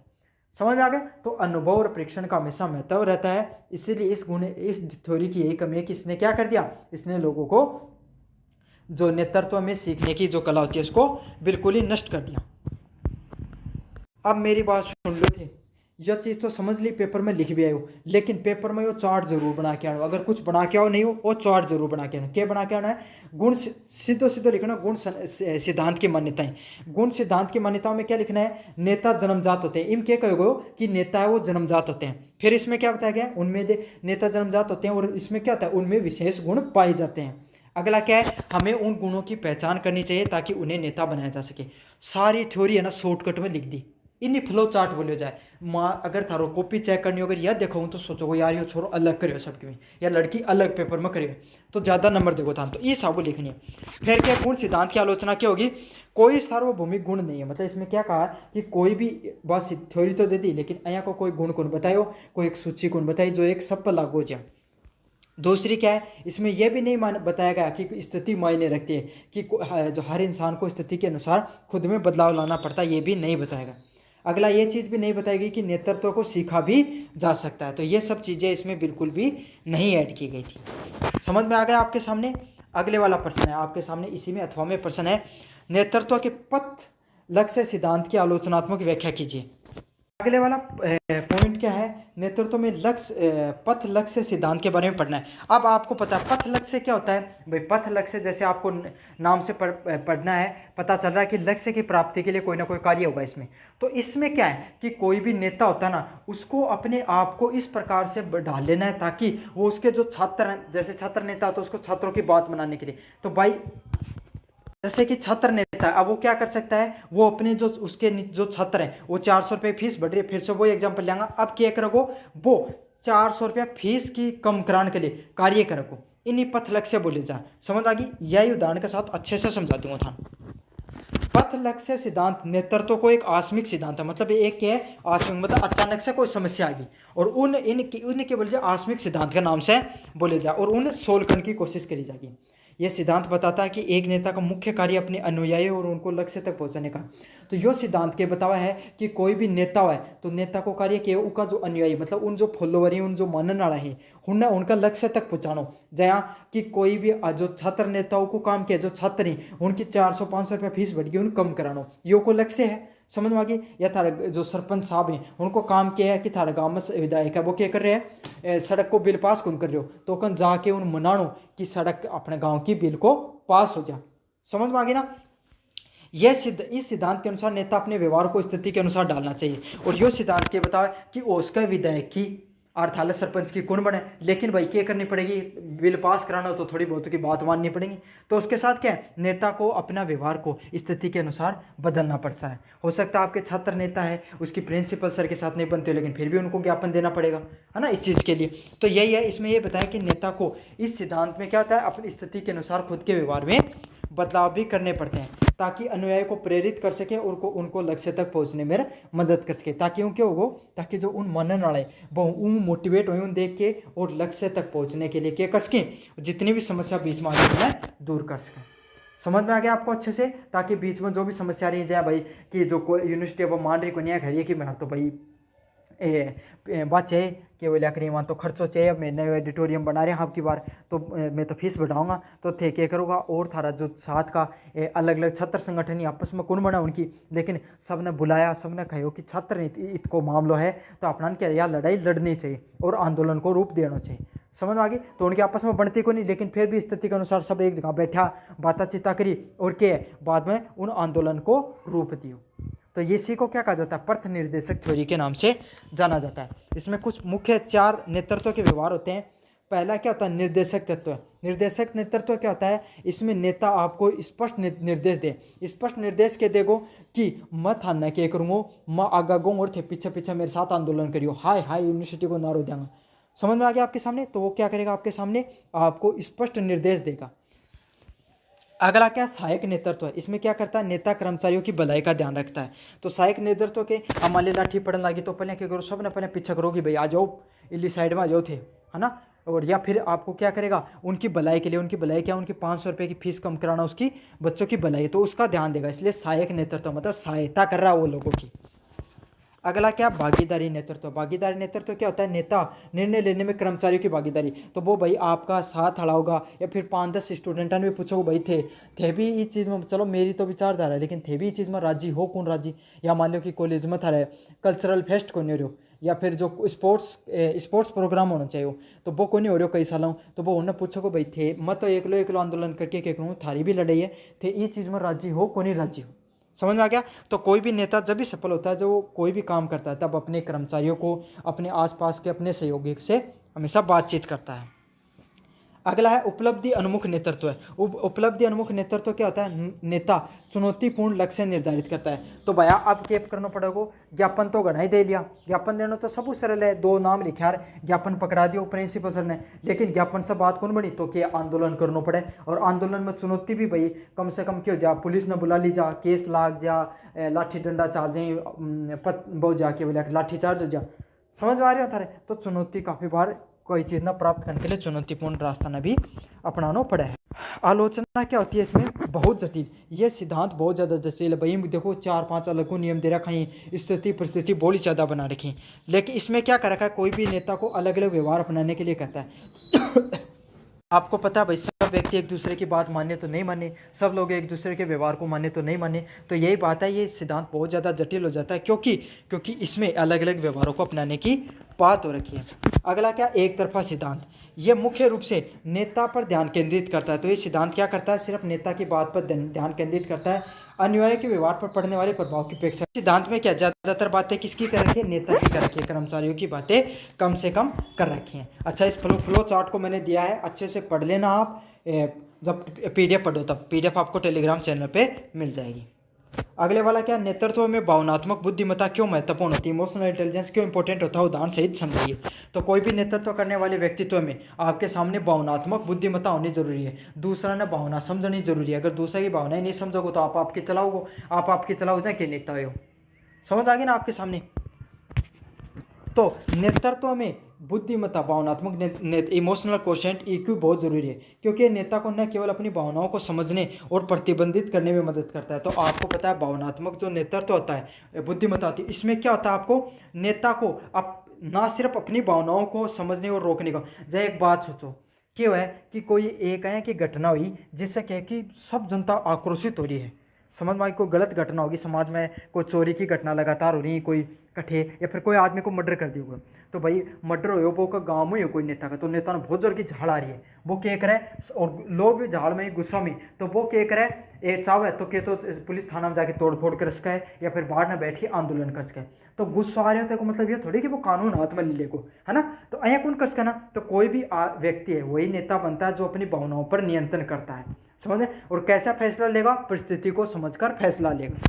समझ में आ गया। तो अनुभव और परीक्षण का हमेशा महत्व रहता है। इसीलिए इस थ्योरी की यही कमी है कि इसने क्या कर दिया, इसने लोगों को जो नेतृत्व में सीखने की जो कला होती है उसको बिल्कुल ही नष्ट कर दिया। अब मेरी बात सुन लो थी, यह चीज़ तो समझ ली, पेपर में लिख भी आयो, लेकिन पेपर में वो चार्ट जरूर बना के आना। अगर कुछ बना के आओ नहीं हो वो चार्ट जरूर बना के आना। क्या बना के आना है, गुण सीधो लिखना, गुण सिद्धांत की मान्यताएं। गुण सिद्धांत की मान्यताओं में क्या लिखना है, नेता जन्मजात होते हैं। इम क्या कहोगे कि नेता है वो जन्मजात होते हैं। फिर इसमें क्या बताया गया, उनमें नेता जन्मजात होते हैं और इसमें क्या होता है, उनमें विशेष गुण पाए जाते हैं। अगला क्या है, हमें उन गुणों की पहचान करनी चाहिए ताकि उन्हें नेता बनाया जा सके। सारी थ्योरी है ना शॉर्टकट में लिख दी, इन्हीं फ्लो चार्ट बोले जाए। माँ अगर थारो कॉपी चेक करनी होगी या देखो तो सोचो यार ये छोरो अलग करियो सबके में, या लड़की अलग पेपर में करियो तो ज़्यादा नंबर देखो था। तो ये साबु लिखनी है। फिर क्या गुण सिद्धांत की आलोचना क्या होगी, कोई सार्वभौमिक गुण नहीं है। मतलब इसमें क्या कहा कि कोई भी बस थ्योरी तो दे दी, लेकिन यहाँ को कोई गुण कौन बतायो, कोई एक सूची कौन बताई जो एक सब पर लागू हो जाए। दूसरी क्या है, इसमें यह भी नहीं बताया गया कि स्थिति मायने रखती है, कि जो हर इंसान को स्थिति के अनुसार खुद में बदलाव लाना पड़ता है, ये भी नहीं बताएगा। अगला ये चीज़ भी नहीं बताएगी कि नेतृत्व को सीखा भी जा सकता है। तो ये सब चीज़ें इसमें बिल्कुल भी नहीं ऐड की गई थी। समझ में आ गया आपके सामने। अगले वाला प्रश्न है आपके सामने, इसी में 8वां प्रश्न है, नेतृत्व के पथ लक्ष्य सिद्धांत की आलोचनात्मक व्याख्या कीजिए। अगले वाला पॉइंट क्या है, नेतृत्व में लक्ष्य पथ लक्ष्य सिद्धांत के बारे में पढ़ना है। अब आपको पता है पथ लक्ष्य क्या होता है भाई। पथ लक्ष्य जैसे आपको नाम से पढ़ना है, पता चल रहा है कि लक्ष्य की प्राप्ति के लिए कोई ना कोई कार्य होगा इसमें। तो इसमें क्या है कि कोई भी नेता होता है ना, उसको अपने आप को इस प्रकार से ढाल लेना है ताकि वो उसके जो छात्र हैं, जैसे छात्र नेता होता है उसको छात्रों की बात बनाने के लिए, तो भाई जैसे कि छात्र नेता, अब वो क्या कर सकता है, वो अपने जो उसके जो छात्र हैं वो 400 रुपये फीस बढ़ रही है, फिर से वो एग्जाम्पल लेंगा। अब क्या करोगे, वो 400 रुपया फीस की कम कराने के लिए कार्य करोगे। इन्हीं पथ लक्ष्य बोले जा। समझ आ गई, यही उदाहरण के साथ अच्छे से समझा दूंगा था। पथ लक्ष्य सिद्धांत नेतृत्व को एक आकस्मिक सिद्धांत है। मतलब एक है आकस्मिक, मतलब अचानक से कोई समस्या आ गई और उनके बोले जाए आकस्मिक सिद्धांत के नाम से बोले जाए, और उन्हें सोल्व करने की कोशिश करी जाएगी। यह सिद्धांत बताता है कि एक नेता का मुख्य कार्य अपने अनुयायी और उनको लक्ष्य तक पहुंचाने का। तो यह सिद्धांत के बतावा है कि कोई भी नेता है तो नेता को कार्य के उनका जो अनुयायी, मतलब उन जो फॉलोवर है, उन जो मानने वाला है, उन्हें उनका लक्ष्य तक पहुंचानो। जहाँ कि कोई भी जो छात्र नेताओं को काम किया, जो छात्र हैं उनकी 400-500 रुपया फीस बढ़ गई, उन्हें कम करानो, यो को लक्ष्य है। समझ में आ गई। या थारा जो सरपंच साहब हैं उनको काम किया है कि थारा गांव में विधायक है वो क्या कर रहे हैं, सड़क को बिल पास कौन कर रहे हो, तो कौन जाके उन मनानो कि सड़क अपने गांव की बिल को पास हो जाए। समझ में आ गई ना। इस सिद्धांत के अनुसार नेता अपने व्यवहार को स्थिति के अनुसार डालना चाहिए। और यो सिद्धांत के बताया कि उसका विधायक की अर्थात सरपंच की कौन बने, लेकिन भाई क्या करनी पड़ेगी, बिल पास कराना हो तो थोड़ी बहुत की बात माननी पड़ेगी। तो उसके साथ क्या है, नेता को अपना व्यवहार को स्थिति के अनुसार बदलना पड़ता है। हो सकता है आपके छात्र नेता है, उसकी प्रिंसिपल सर के साथ नहीं बनते, लेकिन फिर भी उनको ज्ञापन देना पड़ेगा, है ना, इस चीज़ के लिए। तो यही है, इसमें ये बताया कि नेता को इस सिद्धांत में क्या होता है, अपनी स्थिति के अनुसार खुद के व्यवहार में बदलाव भी करने पड़ते हैं ताकि अनुयायी को प्रेरित कर सके और उनको लक्ष्य तक पहुंचने में मदद कर सके। ताकि उन क्या होगो, ताकि जो उन मनने वाले वो उन मोटिवेट हो उन देख के और लक्ष्य तक पहुंचने के लिए क्या कर सकें, जितनी भी समस्या बीच में आ रही है दूर कर सकें। समझ में आ गया आपको अच्छे से। ताकि बीच में जो भी समस्या आ रही है जाए भाई कि जो यूनिवर्सिटी अब मान रही को नहीं है कि मैं तो भाई बात चाहिए कि वो लिया करें वहाँ तो खर्चो चाहिए, अब मैं नए ऑडिटोरियम बना रहे हैं आपकी बार, तो मैं तो फीस बढ़ाऊंगा, तो थे क्या करूँगा। और थारा जो साथ का अलग अलग छात्र संगठन आपस में कौन बना उनकी, लेकिन सब ने बुलाया, सब ने कहो कि छात्र इतको मामलो है तो अपना क्या यार लड़ाई लड़नी चाहिए और आंदोलन को रूप देना चाहिए। समझ में आ गई। तो उनके आपस में बनती को नहीं, लेकिन फिर भी स्थिति के अनुसार सब एक जगह बैठा, बातचीत करी और क्या बाद में उन आंदोलन को रूप दियो। तो ये इसी को क्या कहा जाता है, पथ निर्देशक थ्योरी के नाम से जाना जाता है। इसमें कुछ मुख्य 4 नेतृत्व के व्यवहार होते हैं। पहला क्या होता है, निर्देशक तत्व। निर्देशक नेतृत्व क्या होता है, इसमें नेता आपको स्पष्ट निर्देश दे, स्पष्ट निर्देश के देगो कि मत हारना क्या करूँगो, मैं आगा गो और थे पीछे पीछे मेरे साथ आंदोलन करियो, हाय हाय यूनिवर्सिटी को नारो देंगे। समझ में आ गया आपके सामने। तो वो क्या करेगा, आपके सामने आपको स्पष्ट निर्देश देगा। अगला क्या, सहायक नेतृत्व है। इसमें क्या करता है, नेता कर्मचारियों की भलाई का ध्यान रखता है। तो सहायक नेतृत्व के हमारे लाठी पड़ने लगी तो पहले क्या करो, सब ने अपने पीछे करो कि भाई आ जाओ इली साइड में आ जाओ थे, है ना। और या फिर आपको क्या करेगा, उनकी भलाई के लिए, उनकी भलाई क्या, उनकी 500 रुपये की फीस कम कराना, उसकी बच्चों की भलाई, तो उसका ध्यान देगा। इसलिए सहायक नेतृत्व मतलब सहायता कर रहा है वो लोगों की। अगला क्या, भागीदारी नेतृत्व। भागीदारी नेतृत्व क्या होता है, नेता निर्णय लेने में कर्मचारियों की भागीदारी। तो वो भाई आपका साथ खड़ा होगा, या फिर 5-10 स्टूडेंटों भी पूछो भाई थे भी इस चीज़ में, चलो मेरी तो विचारधारा है, लेकिन थे भी इस चीज़ में राजी हो, कौन राजी। या मान लो कि कॉलेज में था कल्चरल फेस्ट को नहीं हो रहा, या फिर जो स्पोर्ट्स प्रोग्राम होना चाहिए तो वो को नहीं हो रहा कई सालों, तो वो उन्हें पूछो भाई थे मैं तो एक लो आंदोलन करके क्या करूँ, थारी भी लड़ाई है, थे ये चीज़ में राजी हो, को नहीं राजी हो। समझ में आ गया। तो कोई भी नेता जब भी सफल होता है, जो कोई भी काम करता है, तब अपने कर्मचारियों को, अपने आसपास के अपने सहयोगी से हमेशा बातचीत करता है। अगला है उपलब्धि अनुमुख नेतृत्व है। उपलब्धि अनुमुख नेतृत्व क्या होता है? नेता चुनौतीपूर्ण लक्ष्य निर्धारित करता है। तो भैया अब क्या करना पड़ेगा? ज्ञापन तो घना ही दे लिया, ज्ञापन देना तो सब सरल है, 2 नाम लिखे यार, ज्ञापन पकड़ा दियो प्रिंसिपल सर ने, लेकिन ज्ञापन से बात कौन बनी? तो क्या आंदोलन करना पड़े, और आंदोलन में चुनौती भी भाई कम से कम क्यों जा, पुलिस ने बुला ली जा, केस लाग जा, लाठी डंडा चाल जाए, बहुत जाके बोला लाठी चार्ज हो जा, समझ में आ रही हो थारे? तो चुनौती काफ़ी बार कोई चीज़ ना प्राप्त करने के लिए चुनौतीपूर्ण रास्ता ने भी अपनाना पड़ा है। आलोचना क्या होती है इसमें? बहुत जटिल, ये सिद्धांत बहुत ज़्यादा जटिल है भाई। देखो 4-5 अलग नियम दे रखा है, स्थिति परिस्थिति बहुत ज़्यादा बना रखी, लेकिन इसमें क्या कर रखा है? कोई भी नेता को अलग अलग व्यवहार अपनाने के लिए कहता है। आपको पता है भाई, सब व्यक्ति एक दूसरे की बात माने तो नहीं माने, सब लोग एक दूसरे के व्यवहार को माने तो नहीं माने, तो यही बात है, ये सिद्धांत बहुत ज़्यादा जटिल हो जाता है, क्योंकि इसमें अलग अलग व्यवहारों को अपनाने की बात हो रखी है। अगला क्या? एक तरफा सिद्धांत। ये मुख्य रूप से नेता पर ध्यान केंद्रित करता है। तो ये सिद्धांत क्या करता है? सिर्फ नेता की बात पर ध्यान केंद्रित करता है, अनुयायी के व्यवहार पर पड़ने वाले प्रभाव की अपेक्षा। सिद्धांत में क्या ज़्यादातर बातें किसकी कर रखी है? नेता की कर रखी है, कर्मचारियों की बातें कम से कम कर रखी हैं। अच्छा, इस फ्लो चार्ट को मैंने दिया है, अच्छे से पढ़ लेना आप, जब PDF पढ़ो तब। PDF आपको टेलीग्राम चैनल पे मिल जाएगी। अगले वाला क्या? नेतृत्व में भावनात्मक बुद्धिमत्ता क्यों महत्वपूर्ण होती है? इमोशनल इंटेलिजेंस क्यों इंपॉर्टेंट होता है? उदाहरण सहित समझिए। तो कोई भी नेतृत्व करने वाले व्यक्तित्व में आपके सामने भावनात्मक बुद्धिमत्ता होनी जरूरी है, दूसरा ने भावना समझनी जरूरी है। अगर दूसरे की भावनाएं नहीं समझोगे तो आप आपकी चलाओगे जाए कि नेता हो। समझ आ गई ना आपके सामने? तो नेतृत्व में बुद्धिमत्ता, भावनात्मक इमोशनल क्वोशेंट EQ बहुत जरूरी है, क्योंकि नेता को न केवल अपनी भावनाओं को समझने और प्रतिबंधित करने में मदद करता है। तो आपको पता है भावनात्मक जो नेतृत्व होता है, बुद्धिमत्ता होती है, इसमें क्या होता है? आपको नेता को ना सिर्फ अपनी भावनाओं को समझने और रोकने का। जैसे एक बात सोचो, क्यों है कि कोई एक है कि घटना हुई जिससे क्या कि सब जनता आक्रोशित हो रही है, समझ में आई? कोई गलत घटना होगी समाज में, कोई चोरी की घटना लगातार हो रही है, कोई कठे, या फिर कोई आदमी को मर्डर कर दिया होगा, तो भाई मर्डर हो वो का गाँव में हो कोई नेता का, तो नेता ने बहुत जोर की झाड़ आ रही है, वो क्या करे, और लोग भी झाड़ में गुस्सा में, तो वो क्या करे, एक चाव है तो क्या, तो पुलिस थाना में जाके तोड़ फोड़ कर सका है, या फिर बाहर न बैठ के आंदोलन कर सका है। तो गुस्सा आ रहे होते को मतलब ये थोड़ी कि वो कानून हाथ में ले ले को, है ना? तो अया कौन कर सका ना? तो कोई भी व्यक्ति है वही नेता बनता है जो अपनी भावनाओं पर नियंत्रण करता है, समझे? और कैसा फैसला लेगा? परिस्थिति को समझकर फैसला लेगा,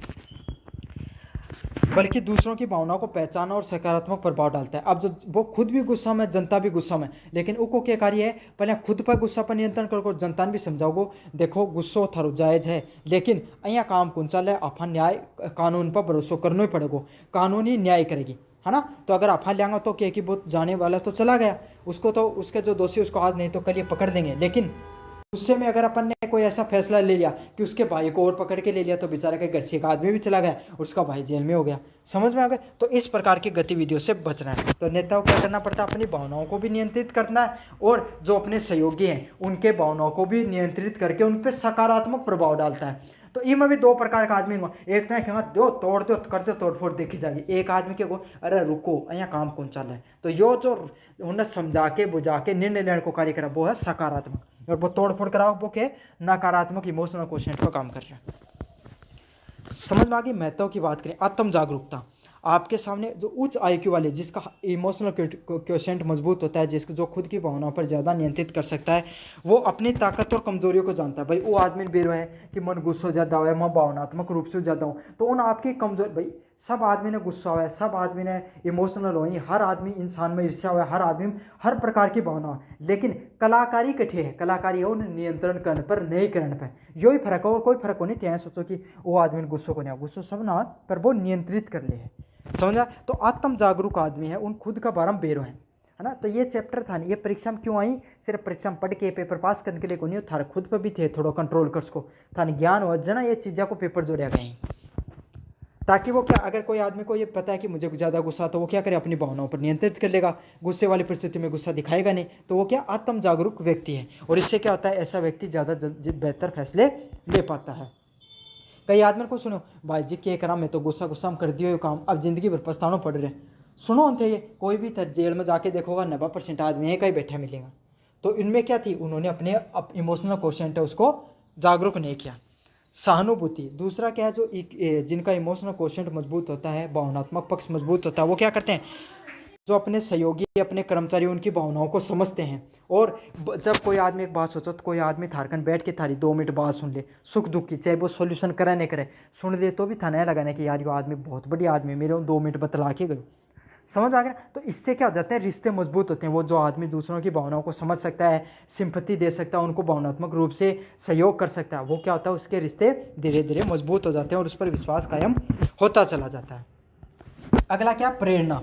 बल्कि दूसरों की भावनाओं को पहचाना और सकारात्मक प्रभाव डालता है। अब जो वो खुद भी गुस्सा में, जनता भी गुस्सा में, लेकिन उनको क्या कार्य है? पहले खुद पर गुस्सा पर नियंत्रण करो, जनता ने भी समझाओगो, देखो गुस्सो थारो जायज है, लेकिन अहिया काम कौन चल है, अपन न्याय कानून पर भरोसा करना ही पड़ेगा, कानून ही न्याय करेगी, है ना? तो अगर अपन लेंगे तो क्या कि वो जाने वाला तो चला गया, उसको तो उसके जो दोषी उसको आज नहीं तो कल ये पकड़ देंगे, लेकिन गुस्से में अगर अपन ने कोई ऐसा फैसला ले लिया कि उसके भाई को और पकड़ के ले लिया, तो बेचारे के घर से एक आदमी भी चला गया और उसका भाई जेल में हो गया, समझ में आ गया? तो इस प्रकार की गतिविधियों से बचना है। तो नेताओं को क्या करना पड़ता है? अपनी भावनाओं को भी नियंत्रित करना है, और जो अपने सहयोगी हैं उनके भावनाओं को भी नियंत्रित करके उन पर सकारात्मक प्रभाव डालता है। तो इनमें भी 2 प्रकार का आदमी होगा, एक तो है दो तोड़ दो कर दो तोड़ फोड़ देखी जाएगी, एक आदमी के को अरे रुको अया काम कौन चल रहा है, तो यो जो उन्हें समझा के बुझा के निर्णय लेने को कार्य करा वो है सकारात्मक, और वो तोड़ फोड़ कराओ वो के नकारात्मक इमोशनल क्वोशेंट पर काम कर रहा है। समझ में आ गई? महत्व की बात करें, आत्म जागरूकता। आपके सामने जो उच्च IQ वाले, जिसका इमोशनल क्वोशेंट मजबूत होता है, जिसको जो खुद की भावनाओं पर ज़्यादा नियंत्रित कर सकता है, वो अपनी ताकत और कमजोरियों को जानता है। भाई वो आदमी बेरो है कि मन गुस्सा ज़्यादा हो, मैं भावनात्मक रूप से ज़्यादा हूँ, तो उन आपकी कमजोर, भाई सब आदमी ने गुस्सा हुआ है, सब आदमी ने इमोशनल हो, हर आदमी इंसान में ईर्ष्या हुआ है, हर आदमी में हर प्रकार की भावना हो, लेकिन कलाकारी कठे है, कलाकारी है उन नियंत्रण करने पर, नहीं करने पर, यही फर्क है, और कोई फर्क हो नहीं। त्याँ सोचो कि वो आदमी गुस्सों को नहीं, गुस्सो सब ना पर वो नियंत्रित कर ले है, समझा? तो आत्म जागरूक आदमी है, उन खुद का बारम बेरो है ना? तो ये चैप्टर था, ये परीक्षा में क्यों आई? सिर्फ परीक्षा में पढ़ के पेपर पास करने के लिए को नहीं, थारे खुद पर भी थे थोड़ा कंट्रोल कर सको, थाने ज्ञान हो जना ये चीज़ों को पेपर जोड़िया गए, ताकि वो क्या, अगर कोई आदमी को ये पता है कि मुझे ज़्यादा गुस्सा, तो वो क्या करे? अपनी भावनाओं पर नियंत्रित कर लेगा, गुस्से वाली परिस्थिति में गुस्सा दिखाएगा नहीं, तो वो क्या आत्म जागरूक व्यक्ति है, और इससे क्या होता है? ऐसा व्यक्ति ज़्यादा बेहतर फैसले ले पाता है। कई आदमी को सुनो भाई जी क्या करा, मैं तो गुस्सा में कर दियो काम, अब जिंदगी भर पछताना पड़ रहे, सुनो थे ये कोई भी था जेल में जाके देखोगा 90% आदमी एक ही बैठा मिलेगा। तो इनमें क्या थी? उन्होंने अपने इमोशनल क्वोशेंट है उसको जागरूक नहीं किया। सहानुभूति दूसरा क्या है? जो जिनका इमोशनल क्वोशेंट मजबूत होता है, भावनात्मक पक्ष मजबूत होता है, वो क्या करते हैं? जो अपने सहयोगी अपने कर्मचारी उनकी भावनाओं को समझते हैं। और जब कोई आदमी एक बात सोचो तो कोई आदमी थारकन बैठ के थारी 2 मिनट बात सुन ले, सुख दुख की, चाहे वो सोल्यूशन करे नहीं करे, सुन ले तो भी था नया लगाने कि यार ये आदमी बहुत बढ़िया आदमी, मेरे 2 मिनट बतला के गए। समझ आ गया। तो इससे क्या हो जाता है, रिश्ते मजबूत होते हैं। वो जो आदमी दूसरों की भावनाओं को समझ सकता है, सिंपैथी दे सकता है, उनको भावनात्मक रूप से सहयोग कर सकता है, वो क्या होता है, उसके रिश्ते धीरे धीरे मजबूत हो जाते हैं और उस पर विश्वास कायम होता चला जाता है। अगला क्या, प्रेरणा।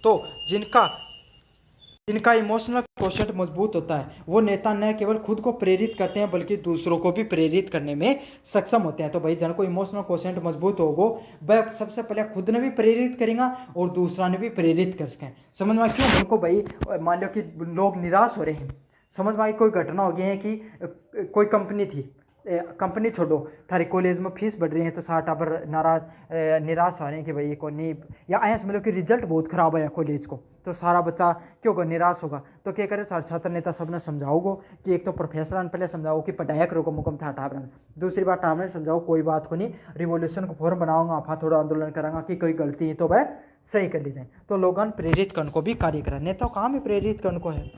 तो जिनका इमोशनल क्वोशेंट मजबूत होता है वो नेता न केवल खुद को प्रेरित करते हैं बल्कि दूसरों को भी प्रेरित करने में सक्षम होते हैं। तो भाई जिनको इमोशनल क्वोशेंट मजबूत होगो वह सबसे पहले खुद ने भी प्रेरित करेगा और दूसरा ने भी प्रेरित कर सकें। समझ में क्यों, उनको भाई मान लो कि लोग निराश हो रहे हैं, समझ में आई कोई घटना हो गई है कि कोई कंपनी थी, कंपनी छोड़ो, थारी कॉलेज में फीस बढ़ रही है तो 60 टाबर निराश हो रहे हैं कि भाई को नहीं, या ऐसा समझ लो कि रिजल्ट बहुत खराब है कॉलेज को, तो सारा बच्चा क्यों होगा, निराश होगा। तो क्या करे, सारे छात्र नेता सबने समझाओगो कि एक तो प्रोफेसर ने पहले समझाओ कि पढ़ाया करो को मुकम था टाबर, दूसरी बात टाबर समझाओ कोई बात को नहीं, रिवोल्यूशन को फॉर्म बनाऊंगा, आप थोड़ा आंदोलन करांगा कि कोई गलती है तो वह सही कर ली जाए। तो लोगों प्रेरित करने को भी कार्य करा, नेता काम ही प्रेरित करने को है।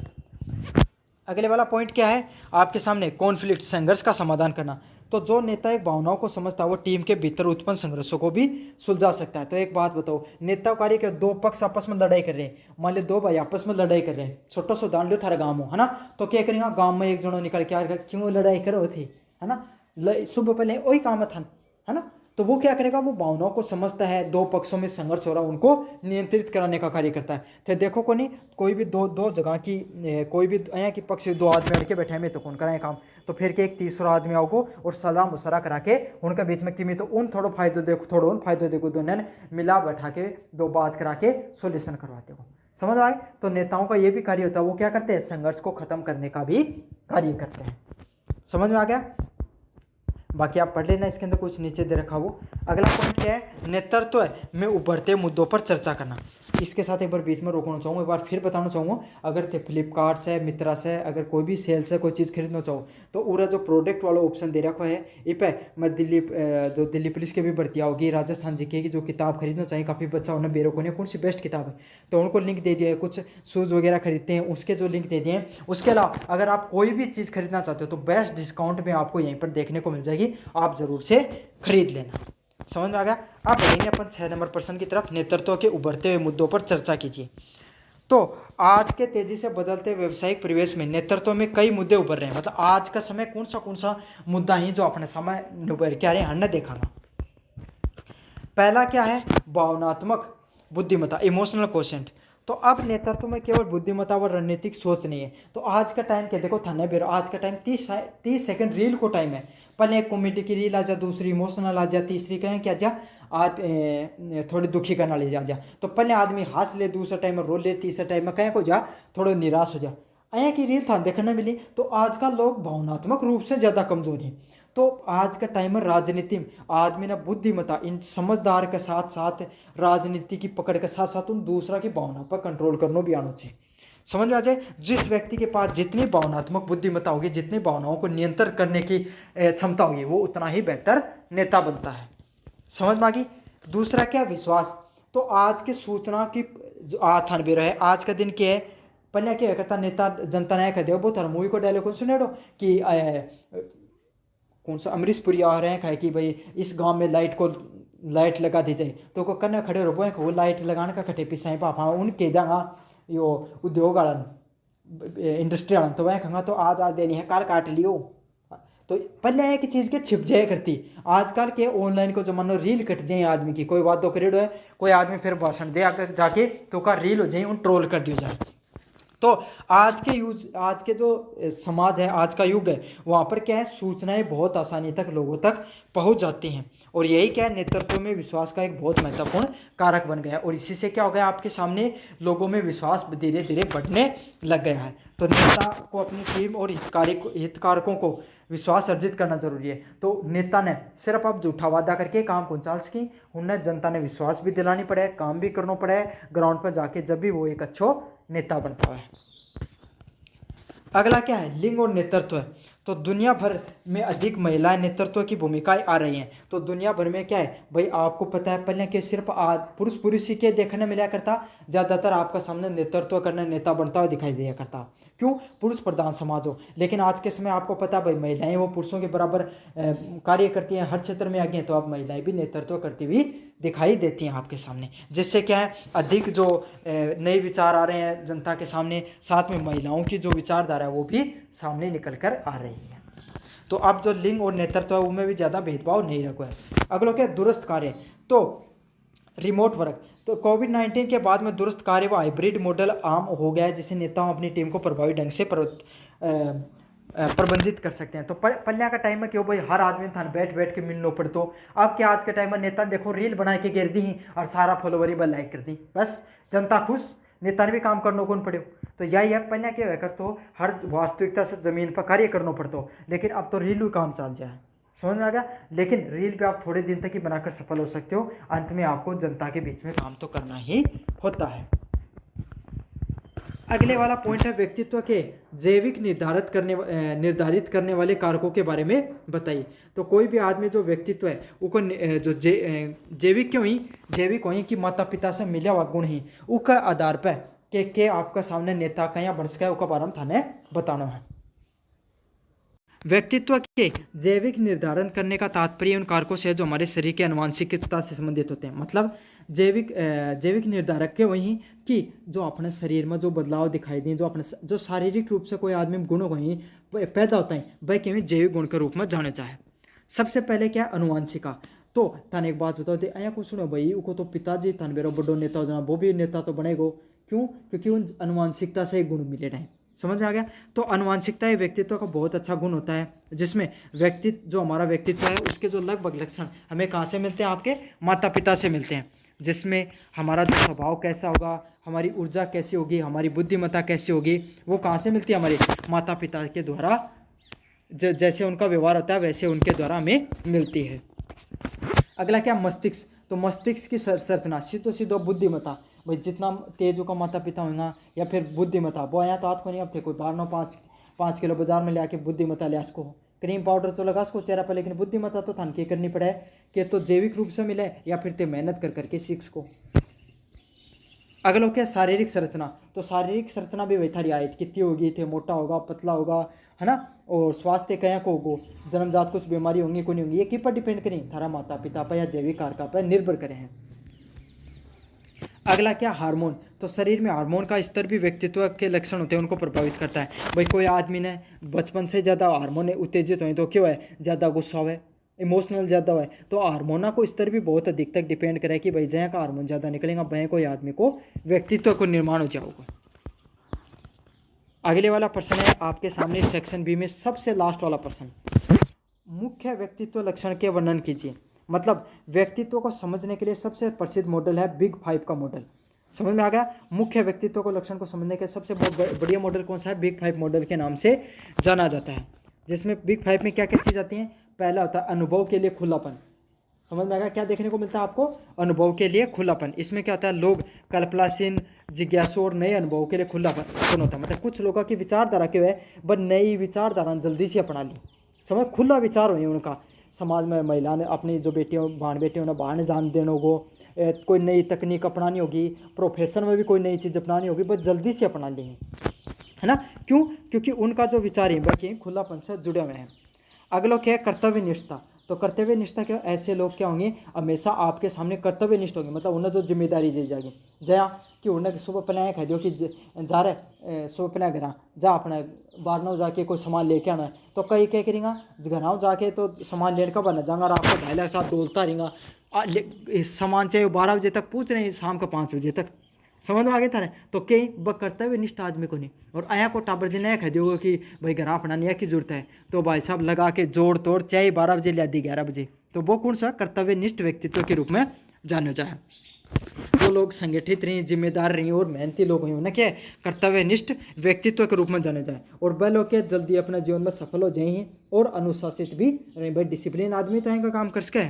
अगले वाला पॉइंट क्या है आपके सामने, कॉन्फ्लिक्ट, संघर्ष का समाधान करना। तो जो नेता एक भावनाओं को समझता है वो टीम के भीतर उत्पन्न संघर्षों को भी सुलझा सकता है। तो एक बात बताओ, नेता कार्य के 2 पक्ष आपस में लड़ाई कर रहे हैं, मान लो 2 भाई आपस में लड़ाई कर रहे हैं, छोटा सा उदाहरण लो थारा गाँव हो है ना, तो क्या करेंगे, गाँव में एक जनो निकल के आ क्यों लड़ाई करो थी है ना, सुबह पहले वही काम था है ना, तो वो क्या करेगा, वो भावनाओं को समझता है, 2 पक्षों में संघर्ष हो रहा है उनको नियंत्रित कराने का कार्य करता है। तो देखो को नहीं, कोई भी दो जगह की कोई भी यहाँ की पक्ष 2 आदमी अड़ के बैठे में तो कौन कराए काम, तो फिर के एक तीसरा आदमी आओगो और सलाह मुशरा करा के उनके बीच में किमी तो उन थोड़ा फायदो देखो थोड़ा उन फायदो देखो, दोनों ने मिला बैठा के 2 बात करा के सोल्यूशन करवाते हो। समझ आए। तो नेताओं का ये भी कार्य होता है, वो क्या करते हैं, संघर्ष को खत्म करने का भी कार्य करते हैं। समझ में आ गया। बाकी आप पढ़ लेना, इसके अंदर कुछ नीचे दे रखा वो। अगला पॉइंट क्या है, नेतृत्व में उभरते मुद्दों पर चर्चा करना। इसके साथ एक बार बीच में रोकना चाहूँगा, एक बार फिर बताना चाहूँगा, अगर फ्लिपकार्ट से, मित्रा से, अगर कोई भी सेल से कोई चीज़ खरीदना चाहो तो पूरा जो प्रोडक्ट वाला ऑप्शन दे रखा है इस पर मैं दिल्ली पुलिस की भी भर्ती होगी, राजस्थान जीके की जो किताब खरीदना चाहिए, काफ़ी बच्चा उन्हें बेरोको ने कौन सी बेस्ट किताब है तो उनको लिंक दे दिया है। कुछ शूज़ वगैरह खरीदते हैं उसके जो लिंक दे दिए हैं। उसके अलावा अगर आप कोई भी चीज़ खरीदना चाहते हो तो बेस्ट डिस्काउंट में आपको यहीं पर देखने को मिल जाएगी, आप ज़रूर से खरीद लेना। समझ में आ गया। अब बढ़ेंगे अपन 6 नंबर प्रश्न की तरफ, नेतृत्व के उभरते हुए मुद्दों पर चर्चा कीजिए। तो आज के तेजी से बदलते व्यावसायिक परिवेश में नेतृत्व में कई मुद्दे उभर रहे हैं। मतलब आज का समय कौन सा मुद्दा ही जो अपने समय उभर के आ रहे हैं हमने देखा ना। पहला क्या है, भावनात्मक बुद्धिमत्ता, इमोशनल क्वोशेंट। तो अब नेतृत्व में केवल बुद्धिमत्ता व रणनीतिक सोच नहीं है। तो आज का टाइम क्या देखो थाने बेरो, आज का टाइम 30 सेकंड रील को टाइम है। पहले एक कॉमेडी की रील आ जा, दूसरी इमोशनल आ जा, तीसरी कहें क्या जा आज थोड़ी दुखी करना ले जा। तो पहले आदमी हंस ले, दूसरा टाइम में रो ले, तीसरा टाइम में कहें को जा थोड़ा निराश हो जा। अया की रील था देखने मिली। तो आज का लोग भावनात्मक रूप से ज़्यादा कमजोर हैं। तो आज का टाइम में राजनीति में आदमी ने बुद्धिमत्ता, इन समझदार के साथ साथ राजनीति की पकड़ के साथ साथ उन दूसरा की भावना पर कंट्रोल करना भी आना चाहिए। समझ में आ जाए। जिस व्यक्ति के पास जितनी भावनात्मक बुद्धिमत्ता होगी, जितनी भावनाओं को नियंत्रण करने की क्षमता होगी, वो उतना ही बेहतर नेता बनता है। समझ में आ गई। दूसरा क्या, विश्वास। तो आज की सूचना की जो आथान भी रहे, आज का दिन क्या है, पहले क्या करता नेता जनता ने कह दिया, वो थारा मूवी को डायलॉग सुने कि कौन सा अमरीश पुरी आ रहे हैं कहे कि भाई इस गांव में लाइट लगा दी जाए। तो को कन्ने खड़े रहो वो लाइट लगाने का कटे पिसाई पापा उनके देगा यो उद्योग वाला इंडस्ट्री वाला, तो वह कहूँगा तो आज देनी है कार काट लियो। तो पहले एक चीज़ के छिप जाए करती, आजकल के ऑनलाइन को जमानो रील कट जाए आदमी की, कोई बात तो करेडो है, कोई आदमी फिर भाषण दे आकर जाके तो का रील हो जाए उन ट्रोल कर दियो जाए। तो आज के जो समाज है, आज का युग है, वहाँ पर क्या है, सूचनाएं बहुत आसानी तक लोगों तक पहुँच जाती हैं। और यही क्या है, नेतृत्व में विश्वास का एक बहुत महत्वपूर्ण कारक बन गया है। और इसी से क्या हो गया, आपके सामने लोगों में विश्वास धीरे धीरे बढ़ने लग गया है। तो नेता को अपनी टीम और हितकारकों को विश्वास अर्जित करना जरूरी है। तो नेता ने सिर्फ अब झूठा वादा करके काम कौन चाल सकी, उन्हें जनता ने विश्वास भी दिलानी पड़े, काम भी करना पड़े ग्राउंड पर जाके, जब भी वो एक अच्छा नेता बन पाए। अगला क्या है, लिंग और नेतृत्व है। तो दुनिया भर में अधिक महिलाएं नेतृत्व की भूमिकाएं आ रही हैं। तो दुनिया भर में क्या है भाई, आपको पता है पहले कि सिर्फ पुरुष ही के देखने मिला करता, ज़्यादातर आपका सामने नेतृत्व करने नेता बनता हुआ दिखाई दिया करता। क्यों? पुरुष प्रधान समाज हो। लेकिन आज के समय आपको पता है भाई, महिलाएं वो पुरुषों के बराबर कार्य करती हैं, हर क्षेत्र में आगे हैं। तो अब महिलाएं भी नेतृत्व करती हुई दिखाई देती हैं आपके सामने, जिससे क्या है अधिक जो नए विचार आ रहे हैं जनता के सामने, साथ में महिलाओं की जो विचारधारा है वो भी सामने निकल कर आ रही है। तो अब जो लिंग और नेतृत्व है उनमें भी ज़्यादा भेदभाव नहीं रखा है। अगला क्या है, दूरस्थ कार्य। तो रिमोट वर्क। तो कोविड-19 के बाद में दूरस्थ कार्य व हाइब्रिड मॉडल आम हो गया है, जिससे नेताओं अपनी टीम को प्रभावी ढंग से प्रबंधित कर सकते हैं। तो पहले का टाइम में क्यों भाई हर आदमी था बैठ बैठ के मिलना पड़तो। अब क्या आज के टाइम में नेता देखो रील बना के गिर दी और सारा फॉलोवर ही लाइक कर दी, बस जनता खुश, नेता ने भी काम करना कौन पड़े। तो यही है, पहले क्या कर तो हर वास्तविकता से जमीन पर कार्य करना पड़ता, लेकिन अब तो रील काम चल जाए, समझ में आ गया। लेकिन रील पे आप थोड़े दिन तक ही बनाकर सफल हो सकते हो, अंत में आपको जनता के बीच में काम तो करना ही होता है। अगले वाला पॉइंट है व्यक्तित्व के जैविक निर्धारित करने वाले कारकों के बारे में बताइए। तो कोई भी आदमी जो व्यक्तित्व है उसको जो जैविक क्यों ही जैविक हुई कि माता पिता से मिला हुआ गुण ही उसका आधार पर के आपका सामने नेता कहीं बन सका उसका बारे में थाने बताना है। व्यक्तित्व के जैविक निर्धारण करने का तात्पर्य उन कारकों से है जो हमारे शरीर के आनुवंशिकता से संबंधित होते हैं। मतलब जैविक निर्धारक के वही कि जो अपने शरीर में जो बदलाव दिखाई दें, जो शारीरिक रूप से कोई आदमी गुण वहीं पैदा होता है वह केवल जैविक गुण के रूप में जाने चाहे। सबसे पहले क्या है, अनुवांशिका। तो थाने एक बात बताओ, अया को सुनो भाई, उनको तो पिताजी थान बेरो बड़ो नेता हो जाना, वो भी नेता तो बनेगो। क्यों? क्योंकि उन अनुवांशिकता से एक गुण मिले रहे। समझ में आ गया। तो अनुवांशिकता एक व्यक्तित्व का बहुत अच्छा गुण होता है, जिसमें जो हमारा व्यक्तित्व है उसके जो लगभग लक्षण हमें कहाँ से मिलते हैं, आपके माता पिता से मिलते हैं। जिसमें हमारा जो स्वभाव कैसा होगा, हमारी ऊर्जा कैसी होगी, हमारी बुद्धिमत्ता कैसी होगी, वो कहाँ से मिलती है, हमारे माता पिता के द्वारा। जैसे उनका व्यवहार होता है वैसे उनके द्वारा हमें मिलती है। अगला क्या, मस्तिष्क। तो मस्तिष्क की संरचना सीधो बुद्धिमत्ता। भाई जितना तेज का माता पिता होगा या फिर बुद्धिमत्ता, वो आया तो आज को नहीं, अब थे कोई 5 किलो बाजार में ले आके बुद्धिमत्ता ले आसको, क्रीम पाउडर तो लगा उसको चेहरा पर, लेकिन बुद्धिमत्ता तो थान की करनी पड़े कि तो जैविक रूप से मिले या फिर ते मेहनत कर करके सीख को। अगला क्या, शारीरिक संरचना। तो शारीरिक संरचना भी वही थारी हाइट कितनी होगी, थे मोटा होगा पतला होगा, है ना, और स्वास्थ्य कया को होगो, जन्मजात कुछ बीमारी होंगी को नहीं होंगी, ये कि पर डिपेंड करें थारा माता पिता पर या जैविक कारक पर निर्भर करें हैं। अगला क्या, हार्मोन। तो शरीर में हार्मोन का स्तर भी व्यक्तित्व के लक्षण होते हैं, उनको प्रभावित करता है। भाई कोई आदमी ने बचपन से ज़्यादा हार्मोन उत्तेजित हुए तो क्यों है, ज़्यादा गुस्सा हुआ, इमोशनल ज़्यादा हुआ, तो हार्मोना को स्तर भी बहुत अधिक तक डिपेंड करे कि भाई जहाँ का हार्मोन ज़्यादा निकलेगा वह कोई आदमी को व्यक्तित्व को निर्माण हो जाएगा। अगले वाला प्रश्न है आपके सामने सेक्शन बी में सबसे लास्ट वाला प्रश्न, मुख्य व्यक्तित्व लक्षण के वर्णन कीजिए। मतलब व्यक्तित्व को समझने के लिए सबसे प्रसिद्ध मॉडल है बिग 5 का मॉडल। समझ में आ गया। मुख्य व्यक्तित्व को लक्षण को समझने के सबसे बढ़िया मॉडल कौन सा है, बिग 5 मॉडल के नाम से जाना जाता है। जिसमें बिग 5 में क्या क्या चीज़ आती हैं, पहला होता है अनुभव के लिए खुलापन। समझ में आ गया, क्या देखने को मिलता है आपको, अनुभव के लिए खुलापन। इसमें क्या होता है, लोग कल्पनाशील, जिज्ञासु और नए अनुभव के लिए खुलापन होता है। मतलब कुछ लोगों की विचारधारा क्यों है, बस नई विचारधारा जल्दी से अपना ली, समझ, खुला विचार हुई उनका। समाज में महिला ने अपनी जो बेटियों बहन बेटियों ने बाहर जान देने को, कोई नई तकनीक अपनानी होगी, प्रोफेशन में भी कोई नई चीज़ अपनानी होगी, बस जल्दी से अपना ली है ना। क्यों? क्योंकि उनका जो विचार है बल्कि खुलापन से जुड़े हुए हैं। अगला क्या है, कर्तव्य निष्ठा। तो कर्तव्य निष्ठा क्या, ऐसे लोग क्या होंगे हमेशा आपके सामने कर्तव्य निष्ठ होंगे। मतलब उन्हें जो जिम्मेदारी दी जाएगी, जया कि उन्हें सुबह पहले कह दियो कि जा रहे सुबह पहले घर जा अपना बाहर ना जाके कोई सामान लेके आना है, तो कई क्या करेंगे घर जाके तो सामान लेने का बना जाऊंगा, आपको ढाई लाख साथ डोलता रहेगा सामान, चाहे 12 बजे तक पूछ रहे हैं शाम को 5 बजे तक। समझ में आ गया था। तो कई ब कर्तव्य निष्ठ आदमी को नहीं, और आया को टाबर जी नया कह दोगे कि भाई घर अपना नहीं की जरूरत है, तो भाई साहब लगा के जोड़ तोड़ चाहे 12 बजे ले दी 11 बजे, तो वो कौन सा कर्तव्य निष्ठ व्यक्तित्व के रूप में जाना जाए। वो लोग संगठित रही, जिम्मेदार रही और मेहनती लोग हुई, उन्हें क्या कर्तव्य निष्ठ व्यक्तित्व के रूप में जाने जाए। और वह लोग क्या जल्दी अपने जीवन में सफल हो जाए और अनुशासित भी रहे। भाई डिसिप्लिन आदमी तो इनका काम कर सके।